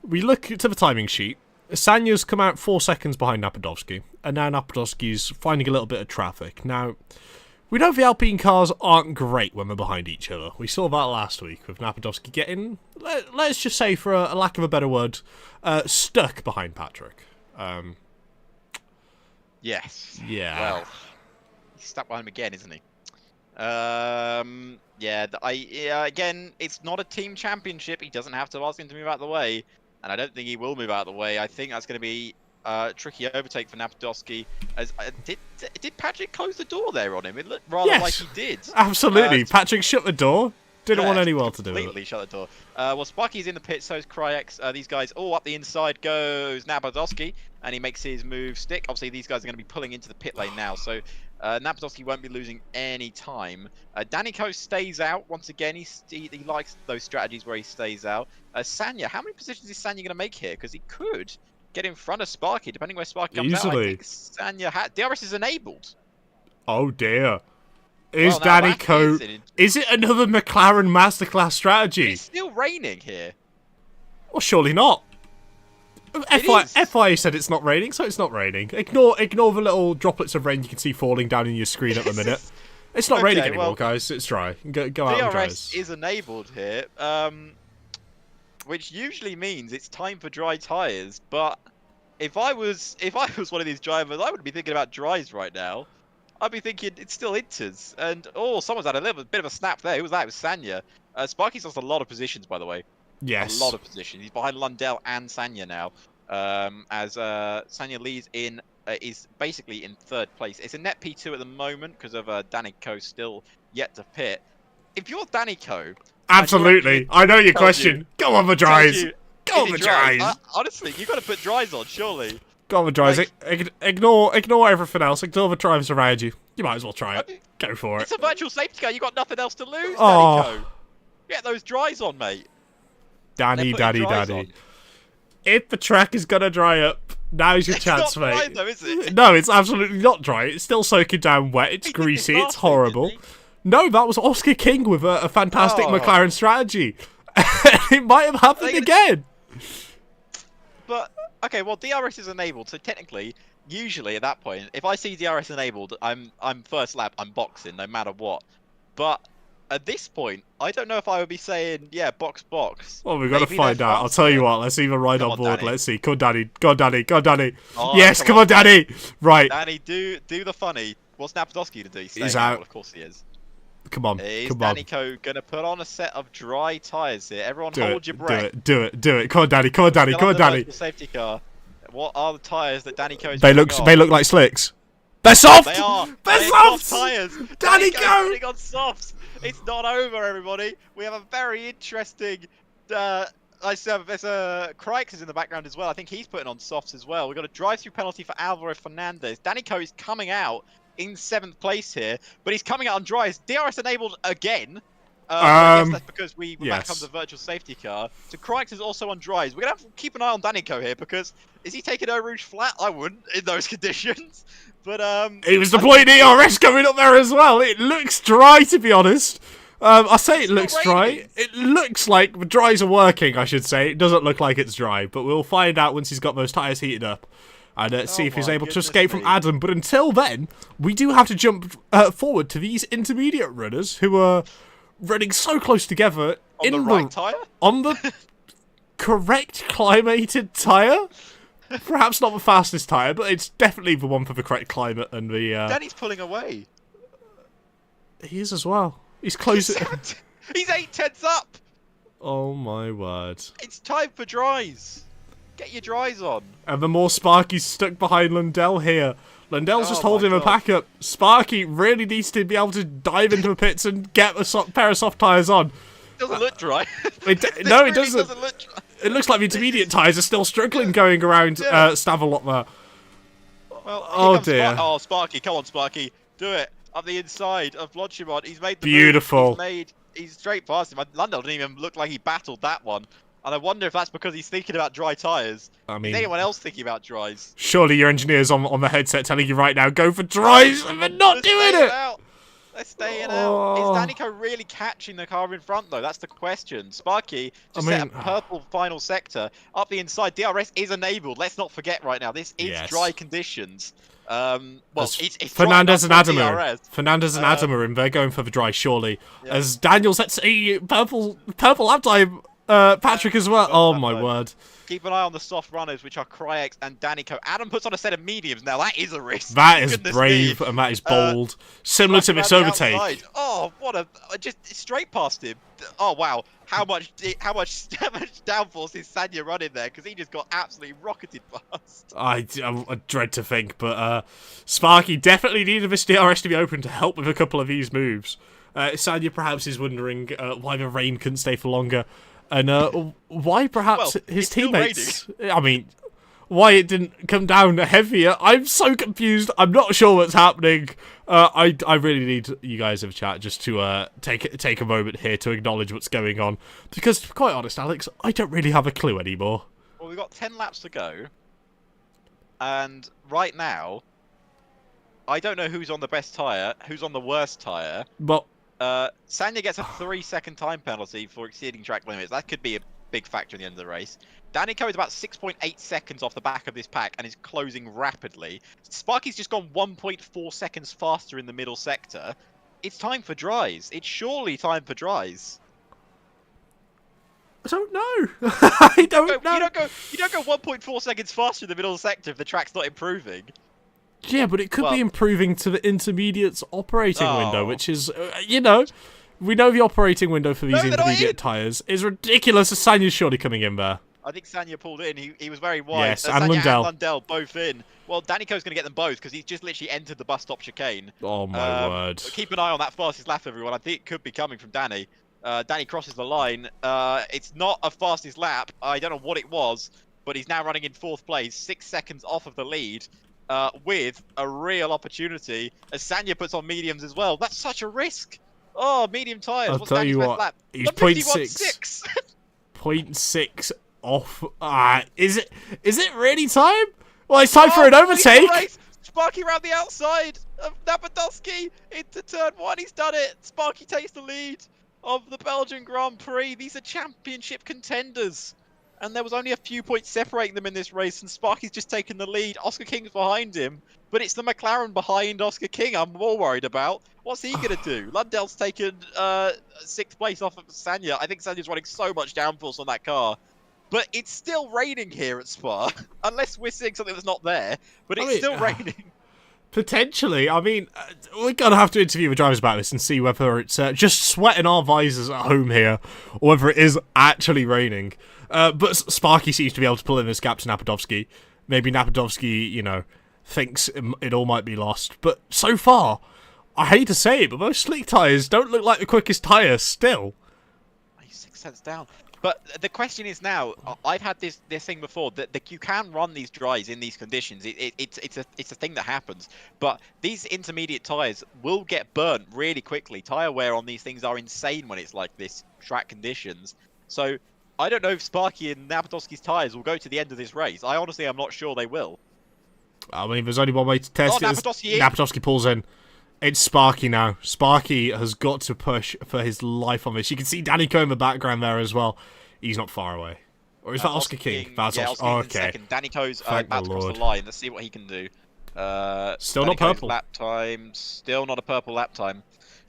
we look to the timing sheet. Sanya's come out 4 seconds behind Napadovsky, and now Napadovsky's finding a little bit of traffic. Now, we know the Alpine cars aren't great when they're behind each other. We saw that last week with Napadovsky getting, let's just say, for a lack of a better word, stuck behind Patrick. Yes. Yeah. Well, he's stuck behind him again, isn't he? Again, it's not a team championship. He doesn't have to ask him to move out of the way, and I don't think he will move out of the way. I think that's going to be a tricky overtake for Napadovsky. As did Patrick close the door there on him? It looked rather like he did. Absolutely. Patrick shut the door. Didn't want anyone to do it. Completely shut the door. Well, Sparky's in the pit, so is Cryex. These guys, up the inside goes Napadovsky, and he makes his move stick. Obviously, these guys are going to be pulling into the pit lane now, so Napadovsky won't be losing any time. Danico stays out. Once again, he likes those strategies where he stays out. Sanya, how many positions is Sanya going to make here? Because he could get in front of Sparky, depending where Sparky comes out. I think Sanya DRS is enabled. Oh, dear. Is Danico... Is it another McLaren masterclass strategy? It's still raining here. Well, surely not. FIA said it's not raining, so it's not raining. Ignore the little droplets of rain you can see falling down in your screen at the minute. It's not raining anymore, guys. It's dry. Go out and dry. DRS is enabled here, which usually means it's time for dry tyres. But if I was one of these drivers, I would be thinking about dries right now. I'd be thinking it's still Inters, and someone's had a bit of a snap there. Who was that? It was Sanya. Sparky's lost a lot of positions, by the way. Yes. A lot of positions. He's behind Lundell and Sanya now. As Sanya leads in, is basically in 3rd place. It's a net P2 at the moment because of Danico still yet to pit. If you're Danico, absolutely. I know your question. Go on the dries. Go on the dries. Honestly, you've got to put dries on, surely. Go on the dries. Ignore everything else. Ignore the drivers around you. You might as well try it. Go for it. It's a virtual safety car. You've got nothing else to lose, Danico. Get those dries on, mate. Daddy. If the track is gonna dry up, now's your chance, mate. It's not dry, though, is it? No, it's absolutely not dry. It's still soaking down wet. It's greasy. It's horrible. No, that was Oscar King with a fantastic McLaren strategy. It might have happened again. But okay, well, DRS is enabled, so technically, usually at that point, if I see DRS enabled, I'm first lap. I'm boxing, no matter what. But at this point, I don't know if I would be saying, yeah, box. Well, we've got to find out. I'll tell you what, let's either ride on board. Let's see. Come on, Danny. Go on, Danny. Yes, come on, Danny. Right. Danny, do the funny. What's Napadovsky to do? He's out. Well, of course he is. Come on. Is Danico going to put on a set of dry tyres here? Everyone hold your breath. Do it. Come on, Danny. Safety car. What are the tyres that Danico is They look like slicks. They're soft! They are. They're soft tyres. Danny, go! Putting on softs. It's not over, everybody. We have a very interesting. There's Crykes is in the background as well. I think he's putting on softs as well. We've got a drive-through penalty for Alvaro Fernandez. Danico is coming out in 7th place here, but he's coming out on dries. DRS enabled again. I guess that's because we're back on the virtual safety car. So Crykes is also on dries. We're going to have to keep an eye on Danico here because is he taking Eau Rouge flat? I wouldn't in those conditions. But he was deploying DRS coming up there as well. It looks dry, to be honest. I say it looks dry. It looks like the dries are working, I should say. It doesn't look like it's dry, but we'll find out once he's got those tyres heated up. And see if he's able to escape from Adam. But until then, we do have to jump forward to these intermediate runners who are running so close together on the right tyre? On the correct climated tyre? Perhaps not the fastest tyre, but it's definitely the one for the correct climate and the... Danny's pulling away. He is as well. He's close. He's 8/10 up! Oh my word. It's time for dries. Get your dries on. And the more Sparky's stuck behind Lundell here. Lundell's just holding him a pack up. Sparky really needs to be able to dive into the pits and get a pair of soft tyres on. Doesn't look dry. No, it doesn't. Look dry. It looks like the intermediate tyres are still struggling going around Stavelot there. Well, oh dear. Sparky, come on, Sparky. Do it. Up the inside of Blodshimon. He's made the beautiful. Move. He's straight past him. Lundell didn't even look like he battled that one. And I wonder if that's because he's thinking about dry tyres. I mean, is anyone else thinking about dries? Surely your engineer's on the headset telling you right now, go for dries, and they're not doing it! They're staying out. Oh. Is Danico really catching the car in front, though? That's the question. Sparky just set a purple final sector up the inside. DRS is enabled. Let's not forget right now. This is dry conditions. Well, it's Fernandez and Adamu. DRS. Fernandez and Adamu are in. They're going for the dry, surely. Yeah. As Daniel sets a purple lap time. Patrick as well. Oh my word. Keep an eye on the soft runners, which are Cryex and Danico. Adam puts on a set of mediums. Now that is a risk. That is brave and that is bold. Similar to this overtake. Oh, what a just straight past him. Oh wow, how much downforce is Sanya running there? Because he just got absolutely rocketed past. I dread to think, but Sparky definitely needed this DRS to be open to help with a couple of these moves. Sanya perhaps is wondering why the rain couldn't stay for longer. And why perhaps his teammates... I mean, why it didn't come down heavier. I'm so confused. I'm not sure what's happening. I really need you guys in the chat just to take a moment here to acknowledge what's going on. Because, to be quite honest, Alex, I don't really have a clue anymore. Well, we've got 10 laps to go. And right now, I don't know who's on the best tyre, who's on the worst tyre. But... Sanya gets a 3-second time penalty for exceeding track limits. That could be a big factor in the end of the race. Danico is about 6.8 seconds off the back of this pack and is closing rapidly. Sparky's just gone 1.4 seconds faster in the middle sector. It's time for dries. It's surely time for dries. I don't know. I don't know. You don't go 1.4 seconds faster in the middle sector if the track's not improving. Yeah, but it could be improving to the intermediate's operating window, which is, you know, we know the operating window for these intermediate tyres is ridiculous. Sanya's surely coming in there. I think Sanya pulled in. He was very wide. Yes, and Sanya Lundell. and Lundell both in. Well, Danico's going to get them both because he's just literally entered the bus stop chicane. Oh, my word. Keep an eye on that fastest lap, everyone. I think it could be coming from Danny. Danny crosses the line. It's not a fastest lap. I don't know what it was, but he's now running in 4th place, 6 seconds off of the lead. With a real opportunity as Sanya puts on mediums as well. That's such a risk. Oh, medium tyres. What's Danny's best lap? He's 0.6. 0.6 off. Is it really time? Well, it's time for an overtake. Sparky around the outside of Napadowski into turn 1. He's done it. Sparky takes the lead of the Belgian Grand Prix. These are championship contenders. And there was only a few points separating them in this race, and Sparky's just taken the lead. Oscar King's behind him, but it's the McLaren behind Oscar King I'm more worried about. What's he going to do? Lundell's taken 6th place off of Sanya. I think Sanya's running so much downforce on that car. But it's still raining here at Spa, unless we're seeing something that's not there. But it's still raining. Potentially. I mean, we're going to have to interview the drivers about this and see whether it's just sweating our visors at home here, or whether it is actually raining. But Sparky seems to be able to pull in this gap to Napadowski. Maybe Napadowski, you know, thinks it all might be lost. But so far, I hate to say it, but those slick tyres don't look like the quickest tyres still. He's 6 cents down. But the question is now, I've had this thing before, that you can run these dries in these conditions. It's a thing that happens. But these intermediate tyres will get burnt really quickly. Tyre wear on these things are insane when it's like this, track conditions. So I don't know if Sparky and Napadowski's tyres will go to the end of this race. I honestly am not sure they will. I mean, there's only one way to test it. Napadowski pulls in. It's Sparky now. Sparky has got to push for his life on this. You can see Danny Coe in the background there as well. He's not far away. Or is that Oscar King? That's Oscar King in second. Danny Coe's about to cross the line. Let's see what he can do. Still not purple. Lap time. Still not a purple lap time.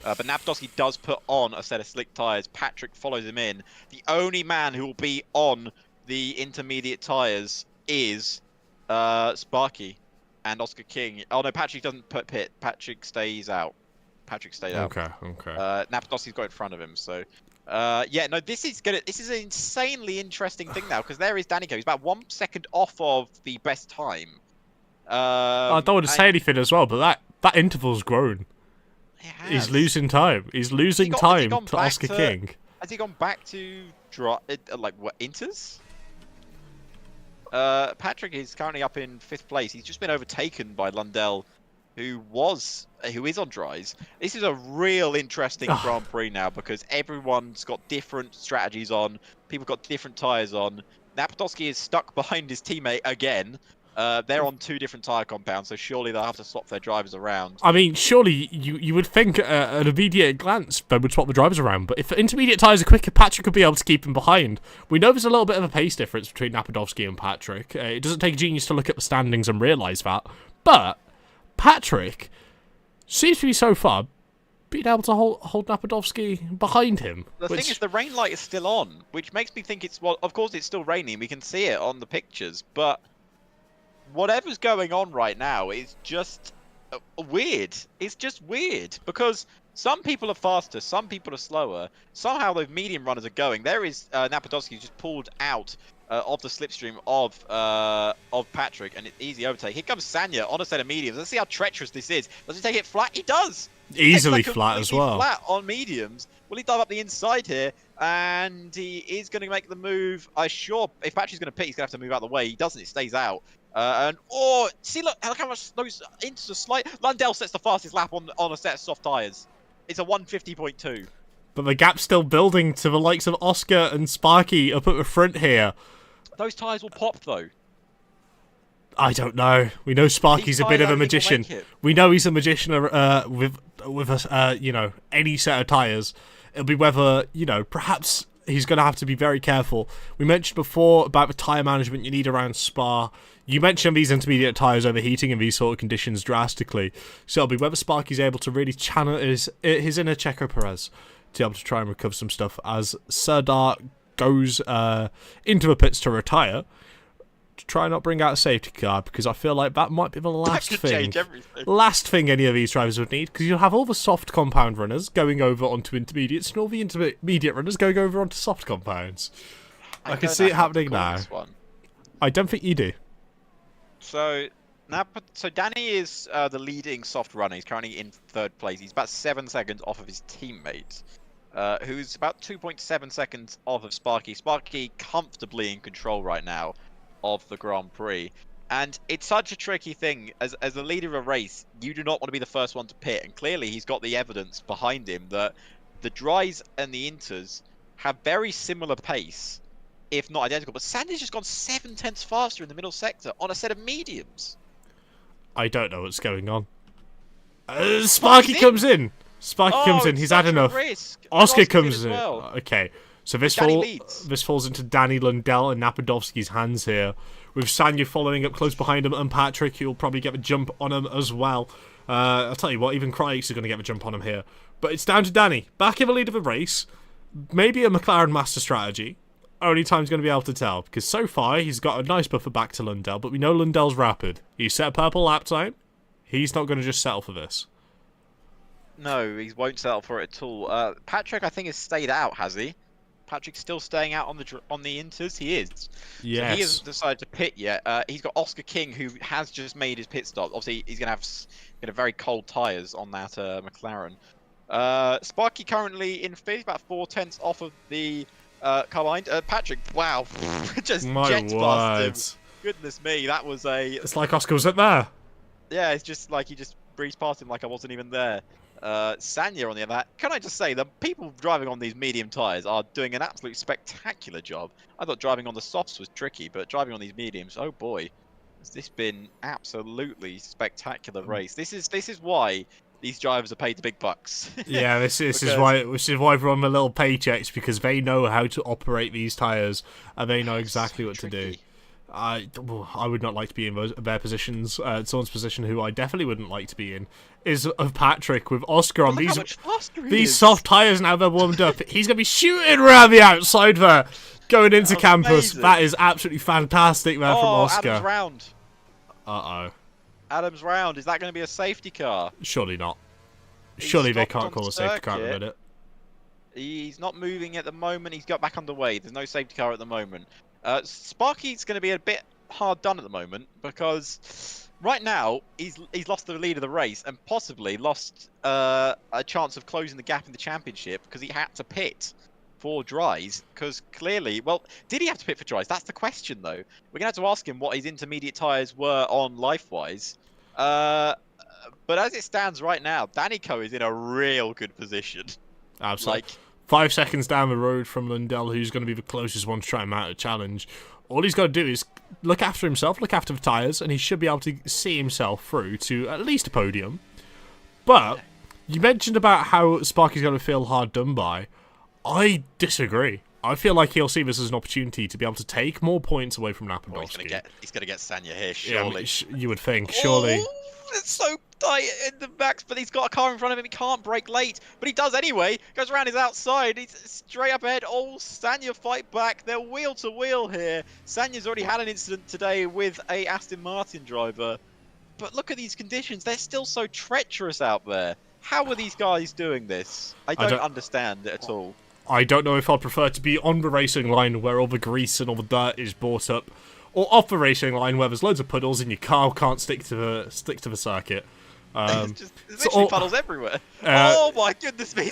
But Napadowski does put on a set of slick tyres. Patrick follows him in. The only man who will be on the intermediate tyres is Sparky and Oscar King. Oh no, Patrick doesn't put pit. Patrick stays out. Patrick stayed out. Okay. Napadowski's got in front of him, so yeah, no, this is an insanely interesting thing now, because there is Danico. He's about 1 second off of the best time. I don't want to say anything as well, but that interval's grown. He's losing time. He's losing time to Oscar King. Has he gone back to like what, inters? Patrick is currently up in 5th place. He's just been overtaken by Lundell, who is on dries. This is a real interesting Grand Prix now, because everyone's got different strategies on. People got different tyres on. Napadowski is stuck behind his teammate again. They're on 2 different tyre compounds, so surely they'll have to swap their drivers around. I mean, surely you would think at an immediate glance they would swap the drivers around, but if intermediate tyres are quicker, Patrick could be able to keep him behind. We know there's a little bit of a pace difference between Napadovsky and Patrick. It doesn't take a genius to look at the standings and realise that. But Patrick seems to be so far being able to hold Napadovsky behind him. The thing is, the rain light is still on, which makes me think it's... Well, of course it's still raining, we can see it on the pictures, but whatever's going on right now is just weird. It's just weird, because some people are faster, some people are slower. Somehow those medium runners are going. There is Napadovsky just pulled out of the slipstream of Patrick, and it's easy overtake. Here comes Sanya on a set of mediums. Let's see how treacherous this is. Does he take it flat? He does. Easily Like flat as well. Flat on mediums. Will he dive up the inside here? And he is going to make the move. If Patrick's going to pit, he's going to have to move out of the way. He doesn't. It stays out. See, look how much those into the slide. Lundell sets the fastest lap on a set of soft tyres. It's a 150.2. But the gap's still building to the likes of Oscar and Sparky up at the front here. Those tyres will pop, though. I don't know. We know Sparky's a bit of a magician. We know he's a magician with any set of tyres. It'll be whether, perhaps he's going to have to be very careful. We mentioned before about the tyre management you need around Spa. You mentioned these intermediate tyres overheating in these sort of conditions drastically. So it'll be whether Sparky's able to really channel his inner Checo Perez to be able to try and recover some stuff as Serdar goes into the pits to retire. To try and not bring out a safety car, because I feel like that might be the last thing any of these drivers would need, because you'll have all the soft compound runners going over onto intermediates and all the intermediate runners going over onto soft compounds. I can see it happening now. I don't think you do. So Danny is the leading soft runner. He's currently in 3rd place. He's about 7 seconds off of his teammate, who's about 2.7 seconds off of Sparky. Sparky comfortably in control right now of the Grand Prix, and it's such a tricky thing. As the leader of a race, you do not want to be the first one to pit, and clearly he's got the evidence behind him that the dries and the inters have very similar pace, if not identical. But Sandy's just gone 7/10 faster in the middle sector on a set of mediums. I don't know what's going on. Sparky comes in. He's had enough. Oscar comes in. Okay. So this falls into Danny Lundell and Napadovsky's hands here, with Sanya following up close behind him, and Patrick, who'll probably get the jump on him as well. I'll tell you what, even Krikes is going to get the jump on him here. But it's down to Danny, back in the lead of the race. Maybe a McLaren master strategy. Only time's going to be able to tell, because so far he's got a nice buffer back to Lundell, but we know Lundell's rapid. He's set a purple lap time. He's not going to just settle for this. No, he won't settle for it at all. Patrick, I think, has stayed out, has he? Patrick's still staying out on the inters. He is. Yes. So he hasn't decided to pit yet. He's got Oscar King, who has just made his pit stop. Obviously, he's going to have very cold tyres on that McLaren. Sparky currently in 5th, about 4/10 off of the car behind. Patrick, wow, just jets past him. Goodness me, that was a... It's like Oscar was up there. Yeah, it's just like he just breezed past him like I wasn't even there. Sanya, on the other hand, can I just say, the people driving on these medium tyres are doing an absolute spectacular job. I thought driving on the softs was tricky, but driving on these mediums, oh boy, has this been absolutely spectacular race. This is why these drivers are paid the big bucks. Yeah, this is why we're on the little paychecks, because they know how to operate these tyres and they know exactly what to do. I would not like to be in their positions. Someone's position who I definitely wouldn't like to be in is of Patrick, with Oscar on these soft tyres now they're warmed up. He's going to be shooting around the outside there, going into campus. Amazing. That is absolutely fantastic there from Oscar. Adams round. Uh-oh. Adams round. Is that going to be a safety car? Surely not. Surely they can't call a safety car at the minute. He's not moving at the moment. He's got back underway. There's no safety car at the moment. Sparky's going to be a bit hard done at the moment, because right now he's lost the lead of the race and possibly lost a chance of closing the gap in the championship, because he had to pit for dries. Because clearly, well, did he have to pit for dries? That's the question, though. We're going to have to ask him what his intermediate tyres were on Lifewise. But as it stands right now, Danico is in a real good position. Absolutely. 5 seconds down the road from Lundell, who's going to be the closest one to try and mount a challenge. All he's got to do is look after himself, look after the tyres, and he should be able to see himself through to at least a podium. But you mentioned about how Sparky's going to feel hard done by. I disagree. I feel like he'll see this as an opportunity to be able to take more points away from Napadovsky. Oh, he's going to get Sanya here, surely. Yeah, I mean, you would think, surely. Oh, it's so tight in the max, but he's got a car in front of him. He can't brake late, but he does anyway. Goes around his outside. He's straight up ahead. Oh, Sanya fight back. They're wheel to wheel here. Sanya's already had an incident today with a Aston Martin driver. But look at these conditions. They're still so treacherous out there. How are these guys doing this? I don't understand it at all. I don't know if I'd prefer to be on the racing line where all the grease and all the dirt is brought up, or off the racing line where there's loads of puddles and your car can't stick to the circuit. There's literally puddles everywhere. Oh my goodness me!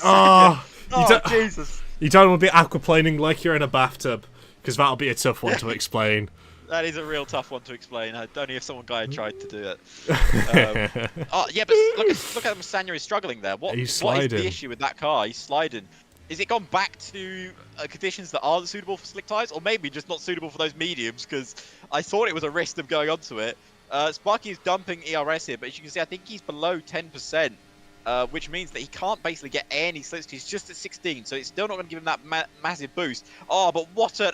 Jesus! You don't want to be aquaplaning like you're in a bathtub, because that'll be a tough one to explain. That is a real tough one to explain. Only if someone tried to do it. Yeah, but look at him. Sanya is struggling there. What is the issue with that car? He's sliding. Is it gone back to conditions that aren't suitable for slick tyres, or maybe just not suitable for those mediums? Because I thought it was a risk of going onto it. Sparky is dumping ERS here, but as you can see, I think he's below 10%, which means that he can't basically get any slicks. He's just at 16, so it's still not going to give him that massive boost. Oh, but what a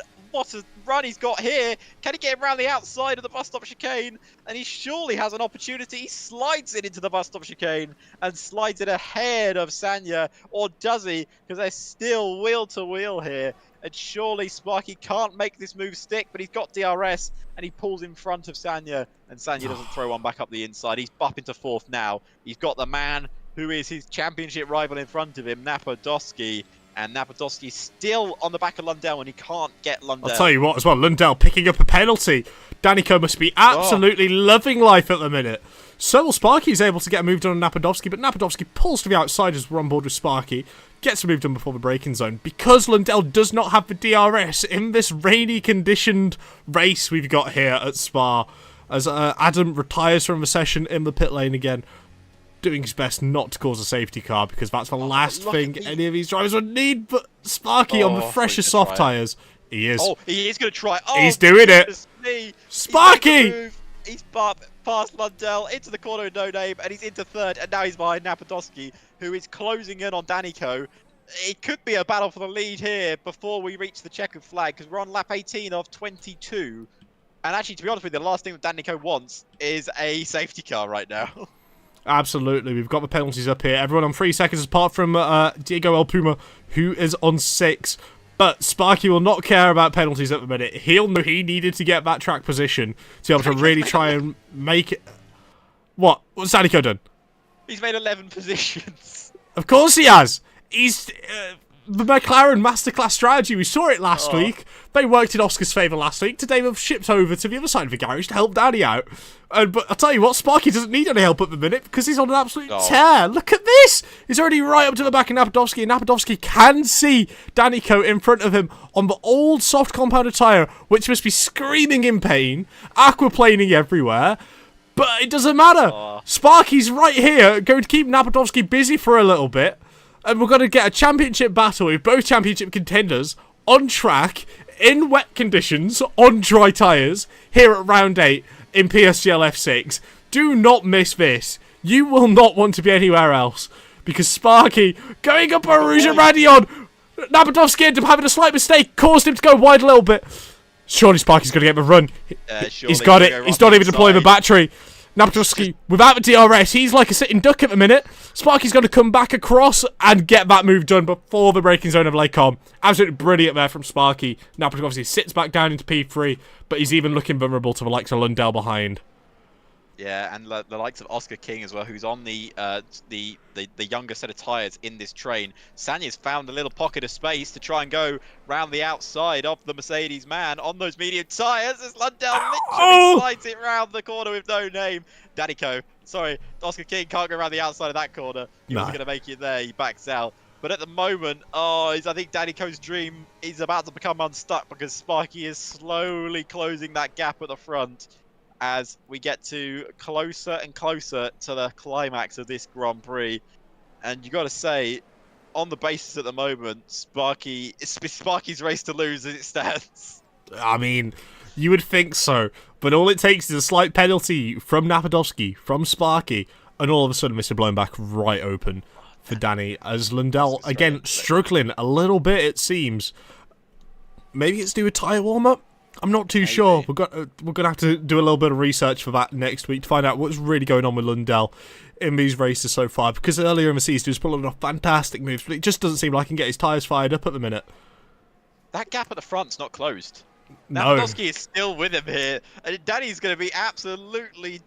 run he's got here. Can he get around the outside of the bus stop chicane? And he surely has an opportunity. He slides it into the bus stop chicane and slides it ahead of Sanya. Or does he? Because they're still wheel to wheel here. And surely Sparky can't make this move stick, but he's got DRS and he pulls in front of Sanya. And Sanya doesn't throw one back up the inside. He's up into fourth now. He's got the man who is his championship rival in front of him, Napadovsky. And Napadovsky is still on the back of Lundell and he can't get Lundell. I'll tell you what as well, Lundell picking up a penalty. Danico must be absolutely loving life at the minute. So will Sparky is able to get a move done on Napadovsky, but Napadovsky pulls to the outside as we're on board with Sparky. Gets a move done before the braking zone. Because Lundell does not have the DRS in this rainy conditioned race we've got here at Spa. As Adam retires from the session in the pit lane again. Doing his best not to cause a safety car because that's the last thing any of these drivers would need. But Sparky on the freshest soft tyres, he is. Oh, he is going to try. Oh, he's doing it. Sparky! He's past Lundell into the corner of No Name and he's into third. And now he's behind Napadovsky, who is closing in on Danico. It could be a battle for the lead here before we reach the checkered flag because we're on lap 18 of 22. And actually, to be honest with you, the last thing that Danico wants is a safety car right now. Absolutely, we've got the penalties up here. Everyone on 3 seconds apart from Diego El Puma, who is on 6. But Sparky will not care about penalties at the minute. He'll know he needed to get that track position to be able to really try and make it... What's Danico done? He's made 11 positions. Of course he has! He's... the McLaren Masterclass strategy, we saw it last week. They worked in Oscar's favour last week. Today they've shipped over to the other side of the garage to help Danny out. But I'll tell you what, Sparky doesn't need any help at the minute because he's on an absolute tear. Look at this! He's already right up to the back of Napadovsky, and Napadovsky can see Danico in front of him on the old soft compounded tyre, which must be screaming in pain, aquaplaning everywhere. But it doesn't matter. Sparky's right here, going to keep Napadovsky busy for a little bit. And we're going to get a championship battle with both championship contenders on track, in wet conditions, on dry tyres, here at round 8 in PSGL F6. Do not miss this. You will not want to be anywhere else. Because Sparky, going up a Rouge Radion, Napadovsky ended up having a slight mistake, caused him to go wide a little bit. Surely Sparky's going to get the run. He's got it. He's not even deploying the battery. Napadovsky, without the DRS, he's like a sitting duck at the minute. Sparky's going to come back across and get that move done before the braking zone of Lacom. Absolutely brilliant there from Sparky. Napadovsky sits back down into P3, but he's even looking vulnerable to the likes of Lundell behind. Yeah, and the likes of Oscar King as well, who's on the younger set of tyres in this train. Sanya's found a little pocket of space to try and go round the outside of the Mercedes man on those medium tyres as Lundell literally slides it round the corner with No Name. Oscar King can't go around the outside of that corner. He wasn't going to make it there. He backs out. But at the moment, I think Danico's dream is about to become unstuck because Sparky is slowly closing that gap at the front as we get to closer and closer to the climax of this Grand Prix. And you got to say, on the basis at the moment, Sparky's race to lose as it stands. I mean, you would think so, but all it takes is a slight penalty from Napadovsky, from Sparky, and all of a sudden Mr. blown back right open for Danny, as Lundell, again, struggling a little bit, it seems. Maybe it's due a tyre warm-up? I'm not too sure. We're going to have to do a little bit of research for that next week to find out what's really going on with Lundell in these races so far, because earlier in the season he was pulling off fantastic moves, but it just doesn't seem like he can get his tyres fired up at the minute. That gap at the front's not closed. No. Napadovsky is still with him here, and Danny's going to be absolutely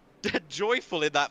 joyful in that.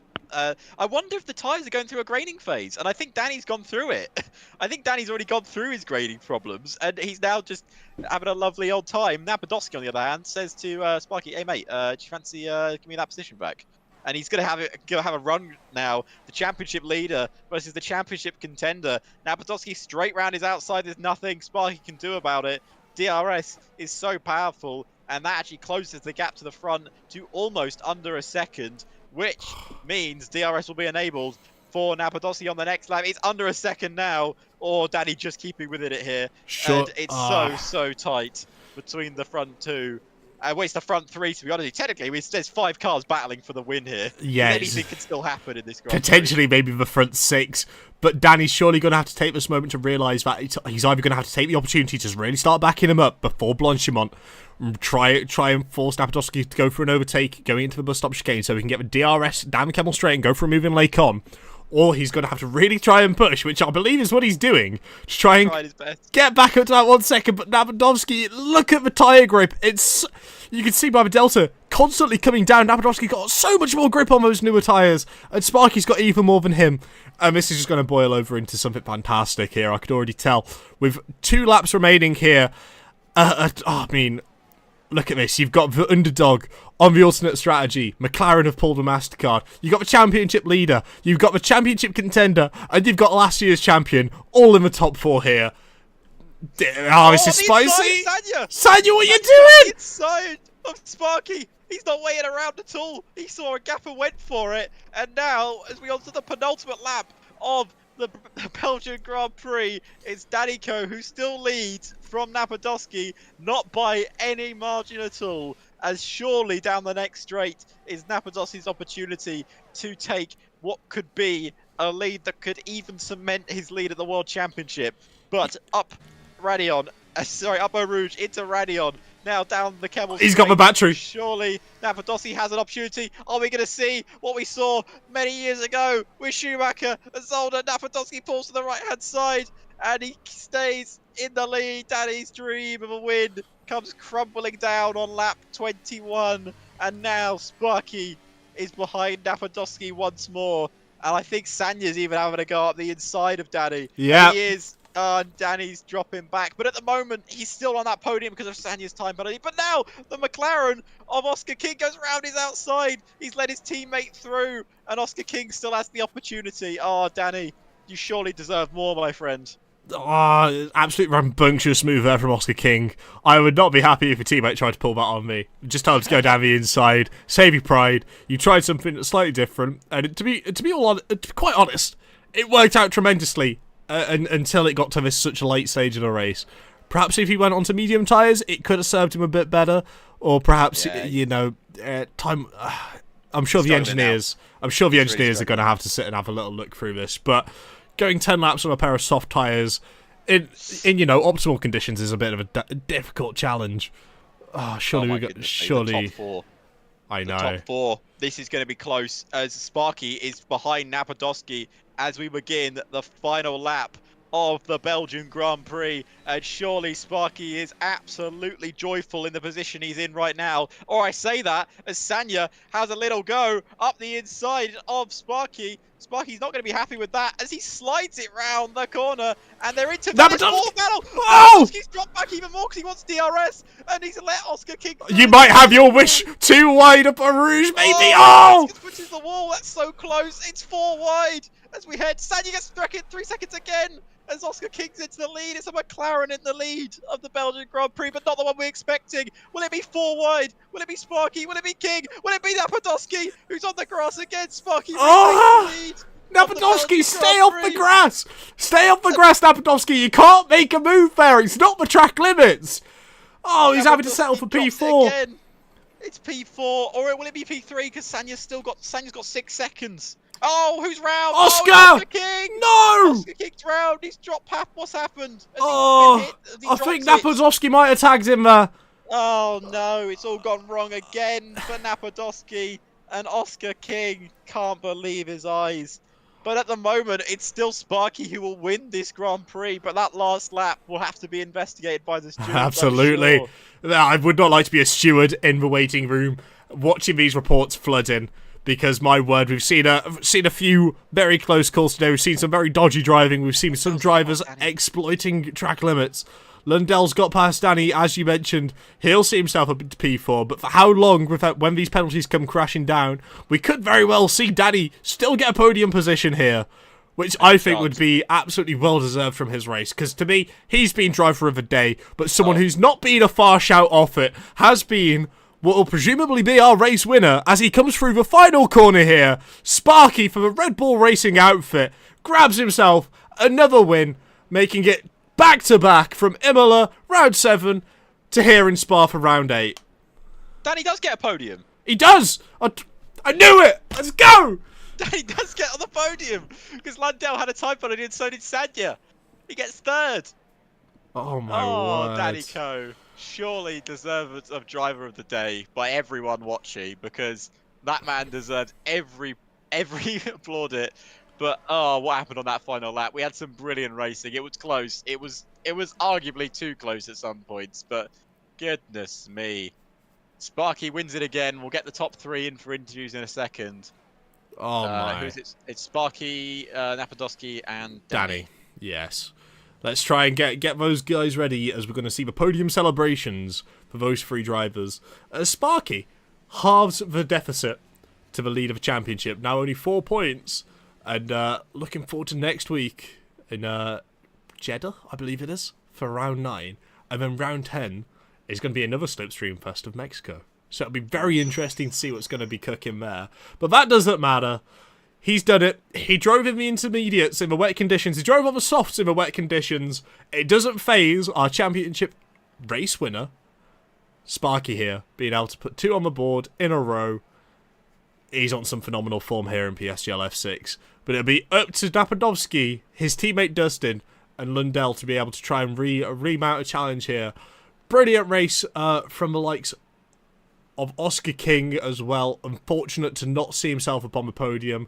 I wonder if the tyres are going through a grading phase, and I think Danny's gone through it. I think Danny's already gone through his grading problems, and he's now just having a lovely old time. Napadovsky, on the other hand, says to Sparky, "Hey mate, do you fancy give me that position back?" And he's gonna have a run now. The championship leader versus the championship contender. Napadovsky straight round his outside. There's nothing Sparky can do about it. DRS is so powerful, and that actually closes the gap to the front to almost under a second, which means DRS will be enabled for Napadovsky on the next lap. It's under a second now, or Danny just keeping within it here. Sure. And it's so tight between the front two. It's the front three, to be honest. Technically, there's 5 cars battling for the win here. Yeah, anything can still happen in this Grand Prix. Potentially maybe the front 6, but Danny's surely going to have to take this moment to realise that he's either going to have to take the opportunity to really start backing him up before Blanchimont, try and force Napadovsky to go for an overtake going into the bus stop chicane so he can get the DRS down the Kemmel straight and go for a moving lake on. Or he's going to have to really try and push, which I believe is what he's doing, to try and get back up to that 1 second. But Napadovsky, look at the tyre grip. You can see by the delta constantly coming down. Napadovsky got so much more grip on those newer tyres, and Sparky's got even more than him. And this is just going to boil over into something fantastic here. I could already tell. With 2 laps remaining here, I mean, look at this. You've got the underdog on the alternate strategy. McLaren have pulled a MasterCard. You've got the championship leader. You've got the championship contender. And you've got last year's champion all in the top 4 here. Oh, this is spicy. Sanya, what are you doing? Inside of Sparky. He's not waiting around at all. He saw a gap and went for it. And now, as we go to the penultimate lap of the Belgian Grand Prix, it's Danico who still leads from Napadovsky, not by any margin at all, as surely down the next straight is Napadovsky's opportunity to take what could be a lead that could even cement his lead at the World Championship. But up Eau Rouge into Radion, now down the Kemmel. He's got the battery. Surely Napadovsky has an opportunity. Are we going to see what we saw many years ago with Schumacher and Zolder? Napadovsky pulls to the right-hand side, and he stays in the lead. Danny's dream of a win comes crumbling down on lap 21, and now Sparky is behind Napadovsky once more. And I think Sanya's even having a go up the inside of Danny. Yeah. He is. Danny's dropping back, but at the moment he's still on that podium because of Sanya's time penalty. But now the McLaren of Oscar King goes round his outside. He's let his teammate through, and Oscar King still has the opportunity. Oh, Danny, you surely deserve more, my friend. Absolute rambunctious move there from Oscar King. I would not be happy if a teammate tried to pull that on me. Just tell him to go down the inside, save your pride. You tried something slightly different, and to be quite honest, it worked out tremendously. Until it got to such a late stage of the race. Perhaps if he went onto medium tyres, it could have served him a bit better. Or perhaps, time... I'm sure the engineers are going to have to sit and have a little look through this. But going 10 laps on a pair of soft tyres in optimal conditions is a bit of a difficult challenge. Surely the top 4. I know. The top 4. This is going to be close as Sparky is behind Napadovsky as we begin the final lap of the Belgian Grand Prix. And surely Sparky is absolutely joyful in the position he's in right now. Or I say that as Sanya has a little go up the inside of Sparky. Sparky's not going to be happy with that as he slides it round the corner, and they're into that battle. Napadovsky's dropped back even more because he wants DRS, and he's let Oscar King. You might have your wish too wide up a Rouge, maybe. Pushes the wall. That's so close. It's 4 wide as we head. Sanya gets struck in 3 seconds again as Oscar King's into the lead. It's a McLaren in the lead of the Belgian Grand Prix, but not the one we're expecting. Will it be 4 wide? Will it be Sparky? Will it be King? Will it be Napadovsky, who's on the grass again? Sparky retains the lead. Napadovsky, stay off the grass! Stay off the grass, Napadovsky. You can't make a move there. It's not the track limits. Oh, he's having to settle for P4. It's P4, or will it be P3? Because Sanya's got 6 seconds. Oh, who's round? Oscar! Oh, Oscar King! No! Oscar King's round. He's dropped Pap. What's happened? I think Napadovsky might have tagged him there. Oh no, it's all gone wrong again for Napadovsky, and Oscar King can't believe his eyes. But at the moment, it's still Sparky who will win this Grand Prix, but that last lap will have to be investigated by the stewards. Absolutely. I'm sure. I would not like to be a steward in the waiting room watching these reports flood in, because my word, we've seen a few very close calls today. We've seen some very dodgy driving. We've seen some drivers exploiting track limits. Lundell's got past Danny, as you mentioned. He'll see himself up into P4, but for how long, when these penalties come crashing down, we could very well see Danny still get a podium position here, which I think would be absolutely well-deserved from his race, because to me, he's been driver of the day, but someone who's not been a far shout off it has been what will presumably be our race winner as he comes through the final corner here. Sparky from the Red Bull Racing outfit grabs himself another win, making it back-to-back from Imola, round 7, to here in Spa for round 8. Danny does get a podium. He does! I knew it! Let's go! Danny does get on the podium, because Lundell had a time penalty and so did Sanya. He gets 3rd. Oh my word. Danny Coe, surely deserved of driver of the day by everyone watching, because that man deserves every applaudit. But what happened on that final lap? We had some brilliant racing. It was close. It was arguably too close at some points. But goodness me, Sparky wins it again. We'll get the top 3 in for interviews in a second. Oh my! Who's it? It's Sparky, Napadovsky, and Danny. Yes. Let's try and get those guys ready, as we're going to see the podium celebrations for those 3 drivers. Sparky halves the deficit to the lead of the championship. Now only 4 points. And looking forward to next week in Jeddah, I believe it is, for round 9. And then round 10 is going to be another Slipstream Fest of Mexico. So it'll be very interesting to see what's going to be cooking there. But that doesn't matter. He's done it. He drove in the intermediates in the wet conditions. He drove on the softs in the wet conditions. It doesn't phase our championship race winner, Sparky here, being able to put 2 on the board in a row. He's on some phenomenal form here in PSGL F6. But it'll be up to Napadovsky, his teammate Dustin, and Lundell to be able to try and remount a challenge here. Brilliant race from the likes of Oscar King as well. Unfortunate to not see himself upon the podium.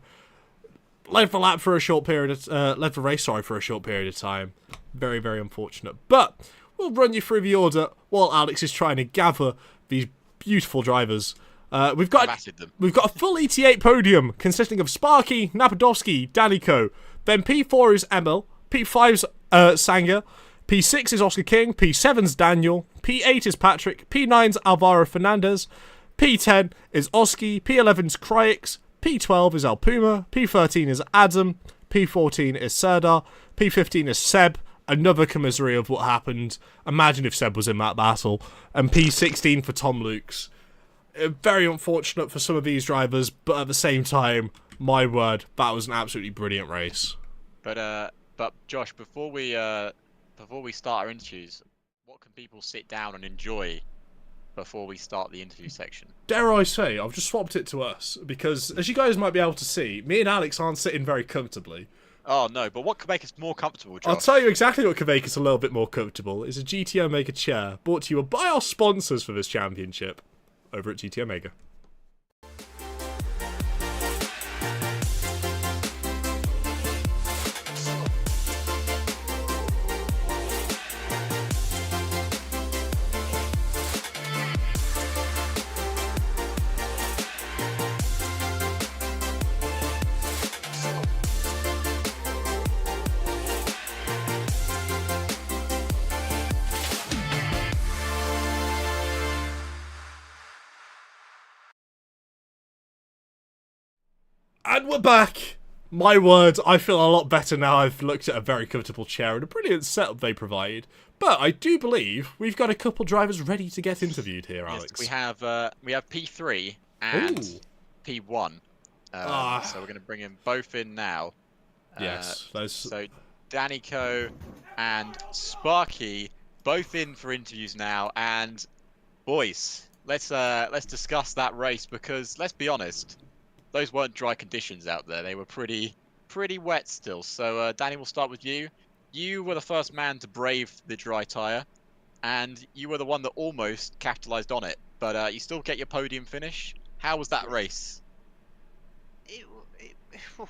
Led the lap for a short period of, led the race, sorry, for a short period of time. Very, very unfortunate. But we'll run you through the order while Alex is trying to gather these beautiful drivers. We've got a full ET8 podium consisting of Sparky, Napadovsky, Danny Coe. Then P4 is Emil, P5's Sanga, P6 is Oscar King, P7's Daniel, P8 is Patrick, P9's Alvaro Fernandez, P10 is Oski, P11's Cryix, P12 is Alpuma, P13 is Adam, P14 is Serdar, P15 is Seb, another commiserate of what happened. Imagine if Seb was in that battle. And P16 for Tom Lukes. Very unfortunate for some of these drivers, but at the same time, my word, that was an absolutely brilliant race. But Josh, before we start our interviews, what can people sit down and enjoy before we start the interview section? Dare I say, I've just swapped it to us, because as you guys might be able to see, me and Alex aren't sitting very comfortably. Oh no, but what could make us more comfortable, Josh? I'll tell you exactly what could make us a little bit more comfortable. Is a GT Omega chair, brought to you by our sponsors for this championship, over at GT Omega. And we're back! My word, I feel a lot better now I've looked at a very comfortable chair and a brilliant setup they provide. But I do believe we've got a couple drivers ready to get interviewed here, Alex. Yes, we have P3 and P1. So we're going to bring them both in now. Yes, those. So Danico and Sparky both in for interviews now, and boys, let's discuss that race, because let's be honest, those weren't dry conditions out there. They were pretty wet still. So Danny, we'll start with you. You were the first man to brave the dry tyre, and you were the one that almost capitalised on it, but you still get your podium finish. How was that race? Well,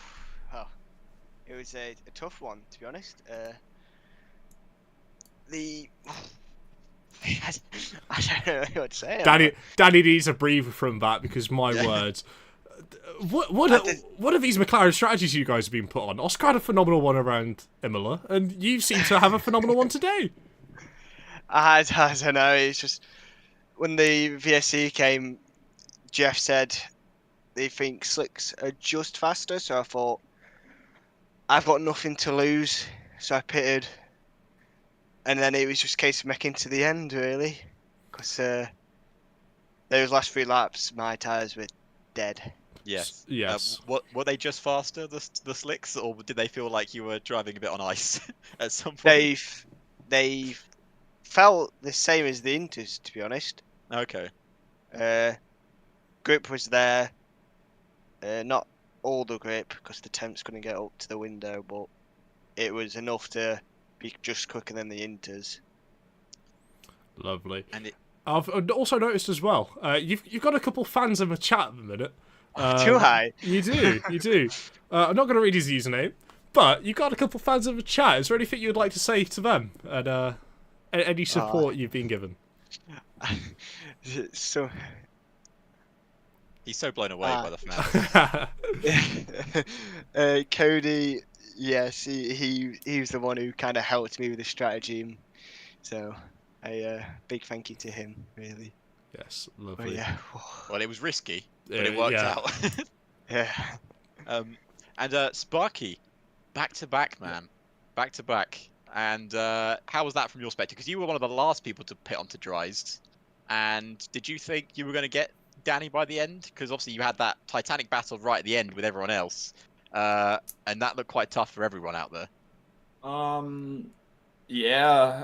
it was a tough one, to be honest. I don't know what to say. Danny needs a breather from that, because my words. What are these McLaren strategies you guys have been put on? Oscar had a phenomenal one around Imola, and you seem to have a phenomenal one today. I don't know. It's just when the VSC came, Jeff said they think slicks are just faster, so I thought I've got nothing to lose, so I pitted, and then it was just a case of making to the end, really, because those last 3 laps my tyres were dead. Yes. Yes. Were they just faster, the slicks, or did they feel like you were driving a bit on ice at some point? They felt the same as the Inters, to be honest. Okay. Grip was there. Not all the grip, because the temps couldn't get up to the window, but it was enough to be just quicker than the Inters. Lovely. And I've also noticed as well, you've got a couple fans in the chat at the minute. Do I? You do. I'm not going to read his username, but you've got a couple fans in the chat. Is there anything you'd like to say to them, and any support you've been given? So he's so blown away by the fans. Cody, yes, he was the one who kind of helped me with the strategy, so a big thank you to him, really. Yes, But lovely. yeah, Well, it was risky, but it worked out. yeah. And Sparky, back to back, man, back to back. And how was that from your perspective? Because you were one of the last people to pit onto dries. And did you think you were going to get Danny by the end? Because obviously you had that titanic battle right at the end with everyone else, and that looked quite tough for everyone out there. Yeah,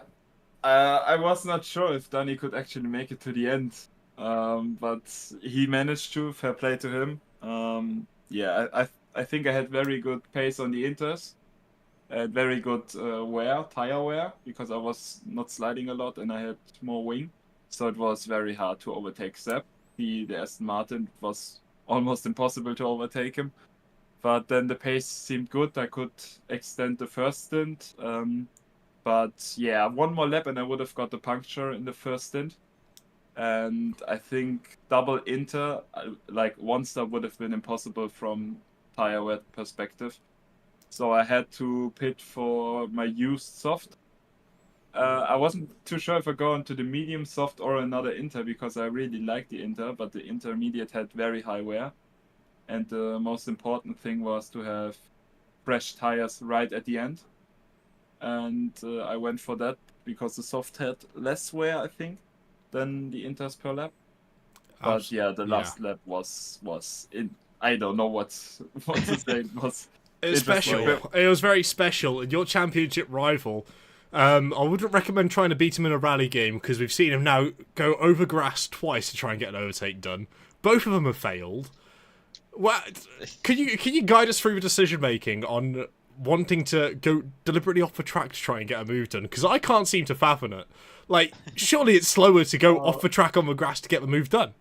I was not sure if Danny could actually make it to the end, but he managed to. Fair play to him. Yeah, I think I had very good pace on the Inters, very good tire wear, because I was not sliding a lot and I had more wing, so it was very hard to overtake Sepp. The Aston Martin was almost impossible to overtake him, but then the pace seemed good. I could extend the first stint. But yeah, one more lap and I would have got the puncture in the first stint. And I think double Inter, like one stop would have been impossible from tire wear perspective. So I had to pit for my used soft. I wasn't too sure if I go into the medium soft or another Inter, because I really like the Inter, but the intermediate had very high wear. And the most important thing was to have fresh tires right at the end. And I went for that because the soft had less wear, I think, than the Inters per lap. But yeah, the last lap was in. I don't know what to say. It was special. It was very special. And your championship rival, I wouldn't recommend trying to beat him in a rally game, because we've seen him now go over grass twice to try and get an overtake done. Both of them have failed. What? Can you guide us through the decision making on wanting to go deliberately off the track to try and get a move done? Because I can't seem to fathom it. Like, surely it's slower to go off the track on the grass to get the move done.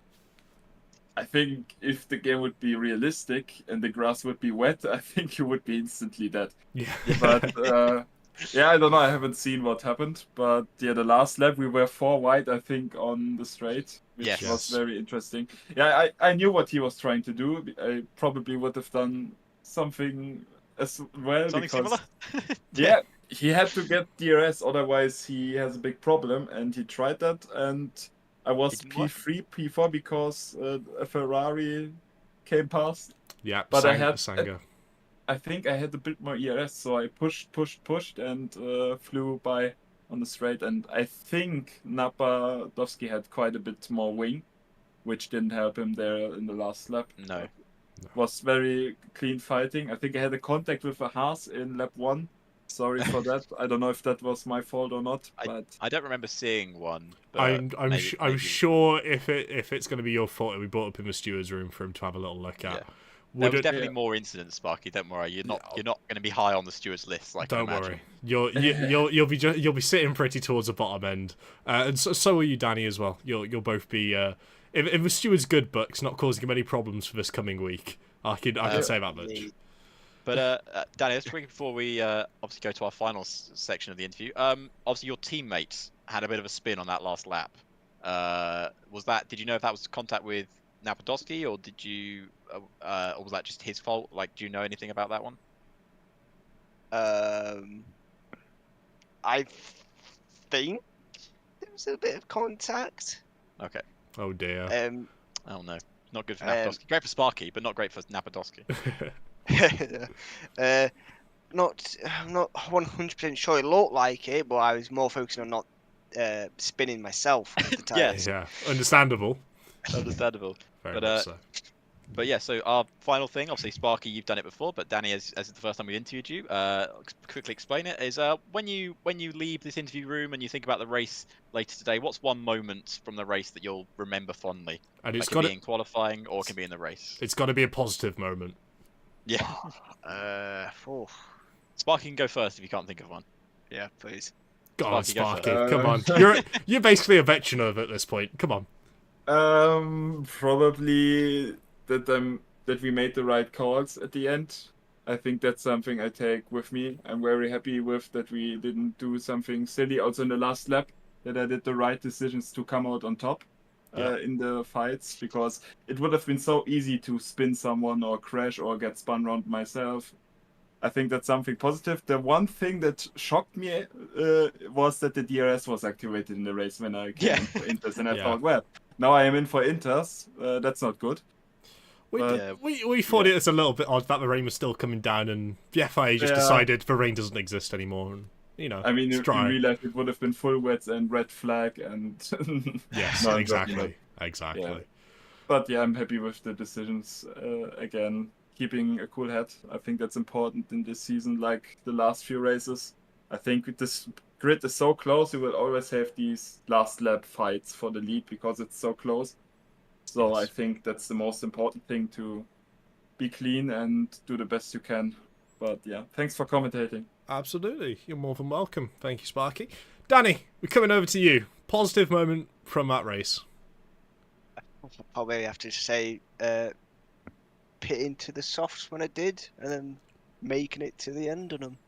I think if the game would be realistic and the grass would be wet, I think you would be instantly dead. Yeah. But yeah, I don't know. I haven't seen what happened. But yeah, the last lap we were 4 wide, I think, on the straight, which was very interesting. Yeah, I knew what he was trying to do. I probably would have done something as well. Something similar? Yeah, he had to get DRS, otherwise he has a big problem, and he tried that, and I was P3, P4 because a Ferrari came past. Yeah, but Sanger. I think I had a bit more ERS, so I pushed, and flew by on the straight. And I think Napadovsky had quite a bit more wing, which didn't help him there in the last lap. No. Was very clean fighting. I think I had a contact with a Haas in lap 1. Sorry for that. I don't know if that was my fault or not, but I don't remember seeing one. But I'm maybe. sure if it's going to be your fault, we brought up in the steward's room for him to have a little look at. Yeah. Would There was it- definitely more incidents, Sparky. Don't worry. You're not going to be high on the stewards list. Like Don't I imagine. worry, you'll be sitting pretty towards the bottom end, and so will you, Danny, as well. You'll both be if the steward's good, but it's not causing him any problems for this coming week. I can say that much. But Danny, let's quickly before we obviously go to our final section of the interview. Obviously your teammates had a bit of a spin on that last lap. Did you know if that was contact with Napadowski, or did you, or was that just his fault? Like, do you know anything about that one? I think there was a bit of contact. Okay. Oh dear. Oh no, not good for Napadowski. Great for Sparky, but not great for Napadowski. I'm not 100% sure it looked like it, but I was more focusing on not spinning myself with the tires. Yeah, understandable. Understandable. Very But, much so. But yeah, so our final thing, obviously Sparky, you've done it before, but Danny, as it's the first time we interviewed you, quickly explain it. Is when you leave this interview room and you think about the race later today, what's one moment from the race that you'll remember fondly? And it's It can be in qualifying or it can be in the race. It's got to be a positive moment. Yeah. Oh, Sparky can go first if you can't think of one. yeah, please. Go on, Sparky, Sparky. go Come on. You're basically a veteran of it at this point. Come on. probably that we made the right calls at the end. I think that's something I take with me. I'm very happy with that we didn't do something silly. Also in the last lap, that I did the right decisions to come out on top in the fights, because it would have been so easy to spin someone or crash or get spun around myself. I think that's something positive. The one thing that shocked me was that the DRS was activated in the race when I came in for Inters, and I thought, well, now I am in for Inters. That's not good. We thought it was a little bit odd that the rain was still coming down, and the FIA just decided the rain doesn't exist anymore. And, I mean, it's in dry. real life, it would have been full wets and red flag, and Yes, No, exactly. Yeah. But yeah, I'm happy with the decisions. Again, keeping a cool head. I think that's important in this season, like the last few races. I think this grid is so close, you will always have these last lap fights for the lead because it's so close. So I think that's the most important thing, to be clean and do the best you can. But yeah, thanks for commentating. Absolutely. You're more than welcome. Thank you, Sparky. Danny, we're coming over to you. Positive moment from that race. Probably have to say pitting to the softs when I did, and then making it to the end of them.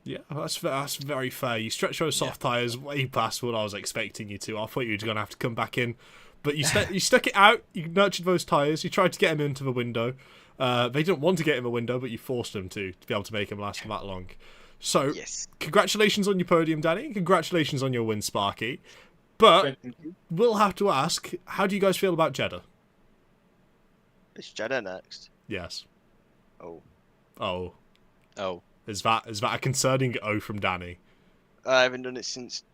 Yeah, that's very fair. You stretched those soft tyres way past what I was expecting you to. I thought you were going to have to come back in. But you stuck it out, you nurtured those tyres, you tried to get them into the window. They didn't want to get in the window, but you forced them to be able to make them last for that long. So, congratulations on your podium, Danny. Congratulations on your win, Sparky. But we'll have to ask, how do you guys feel about Jeddah? It's Jeddah next. Yes. Oh. Is that a concerning O from Danny? I haven't done it since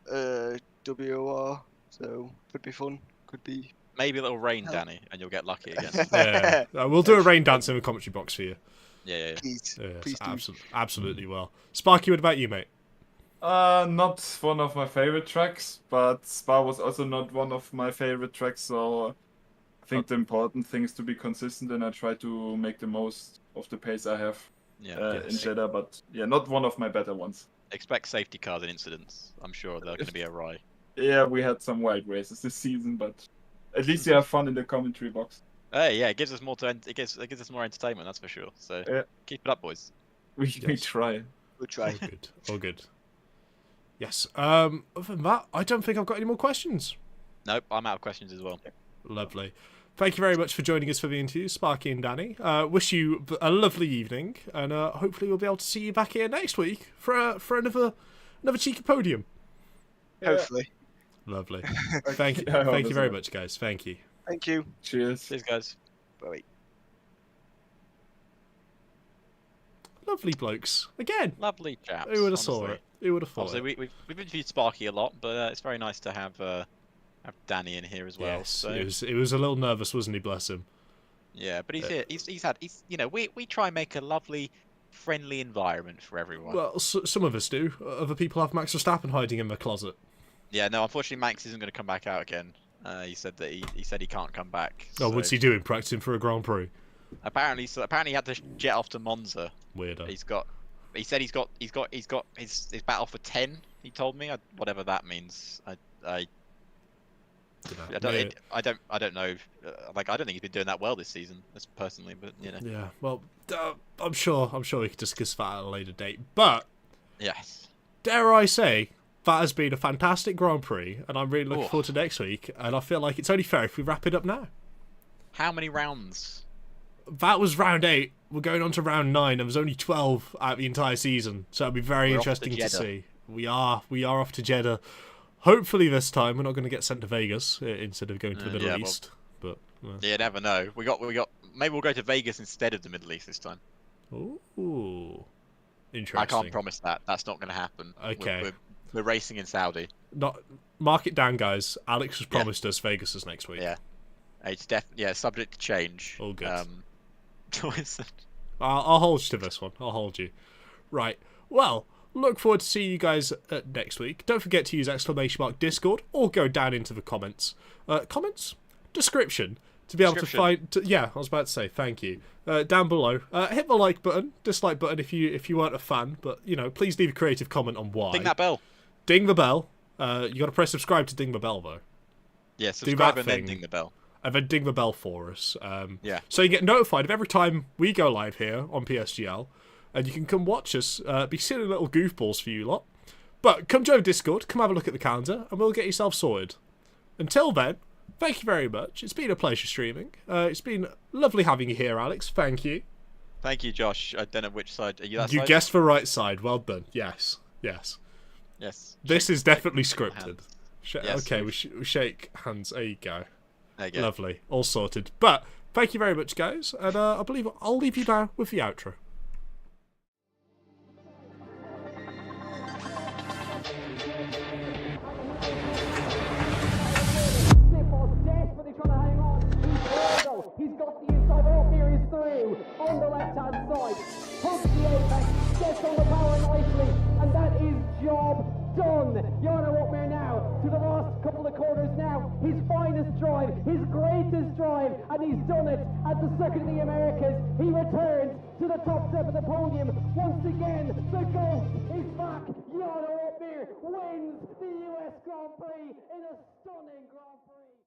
WOR, so could be fun. Could be. Maybe a little rain, Danny, and you'll get lucky again. Yeah. We'll do a rain dance in the commentary box for you. Yeah. Please, Yes, please do. absolutely will. Sparky, what about you, mate? Not one of my favorite tracks, but Spa was also not one of my favorite tracks, so I think the important thing is to be consistent, and I try to make the most of the pace I have in Jeddah, but yeah, not one of my better ones. Expect safety cars and incidents. I'm sure they're going to be awry. Yeah, we had some wild races this season, but at least you have fun in the commentary box. Hey, yeah, it gives us more it gives us more entertainment, that's for sure. So keep it up, boys. We try. We'll try. All good. Yes. Other than that, I don't think I've got any more questions. Nope, I'm out of questions as well. Lovely. Thank you very much for joining us for the interview, Sparky and Danny. Wish you a lovely evening, and hopefully we'll be able to see you back here next week for another cheeky podium. Hopefully. Lovely. Thank you very much, guys. Thank you. Thank you. Cheers. Cheers, guys. Bye. Lovely blokes. Again. Lovely chaps. Who would have thought honestly. it? Who would have thought Obviously, it? we've interviewed Sparky a lot, but it's very nice to have Danny in here as well. Yes, So it was a little nervous, wasn't he? Bless him. Yeah, but he's here. He's you know, we try and make a lovely, friendly environment for everyone. Well, some of us do. Other people have Max Verstappen hiding in the closet. Yeah, no, unfortunately, Max isn't going to come back out again. He said that he said he can't come back. Oh, So what's he doing? Practicing for a Grand Prix? apparently he had to jet off to Monza. Weirdo. He said he's got his battle for 10. He told me, whatever that means. I don't know. Like, I don't think he's been doing that well this season, personally. But you know. Yeah. Well, I'm sure we could discuss that at a later date. But Yes. dare I say, that has been a fantastic Grand Prix, and I'm really looking Oh. forward to next week. And I feel like it's only fair if we wrap it up now. How many rounds? That was round 8. We're going on to round 9. There was only 12 out of the entire season, so it'll be very We're off to interesting to Jeddah. see. We are off to Jeddah. Hopefully this time we're not going to get sent to Vegas instead of going to the Middle yeah, well- East. But You never know. We got. Maybe we'll go to Vegas instead of the Middle East this time. ooh, interesting. I can't promise that. That's not going to happen. Okay. We're racing in Saudi. Not mark it down, guys. Alex has promised us Vegas is next week. Yeah. It's subject to change. All good. I'll hold you to this one. I'll hold you. Right. Well, look forward to seeing you guys next week. Don't forget to use !Discord or go down into the comments. Comments? Description. To be able to find... yeah, I was about to say thank you. Down below. Hit the like button, dislike button if you weren't a fan. But, you know, please leave a creative comment on why. Ding that bell. Ding the bell. You got to press subscribe to ding the bell, though. Yeah, subscribe that and then thing. ding the bell. And then ding the bell for us. Yeah. So you get notified of every time we go live here on PSGL, and you can come watch us, be silly little goofballs for you lot. But come join Discord, come have a look at the calendar, and we'll get yourself sorted. Until then, thank you very much. It's been a pleasure streaming. It's been lovely having you here, Alex. Thank you. Thank you, Josh. I don't know which side. Are you that You side? guessed the right side. Well done. Yes. Yes. Yes. This is definitely hands. scripted. Yes, okay, we shake hands. There you go. There you go. Lovely. All sorted. But thank you very much, guys. And I believe I'll leave you now with the outro. Desperately trying to hang on. He's got the inside off. Here he's through on the left-hand side. Hooks the apex, gets on the power nicely, and that is job done. Jarno Opmeer now to the last couple of corners now. His finest drive, his greatest drive, and he's done it at the Circuit of the Americas. He returns to the top step of the podium. Once again, the GOAT is back. Jarno Opmeer wins the US Grand Prix in a stunning Grand Prix.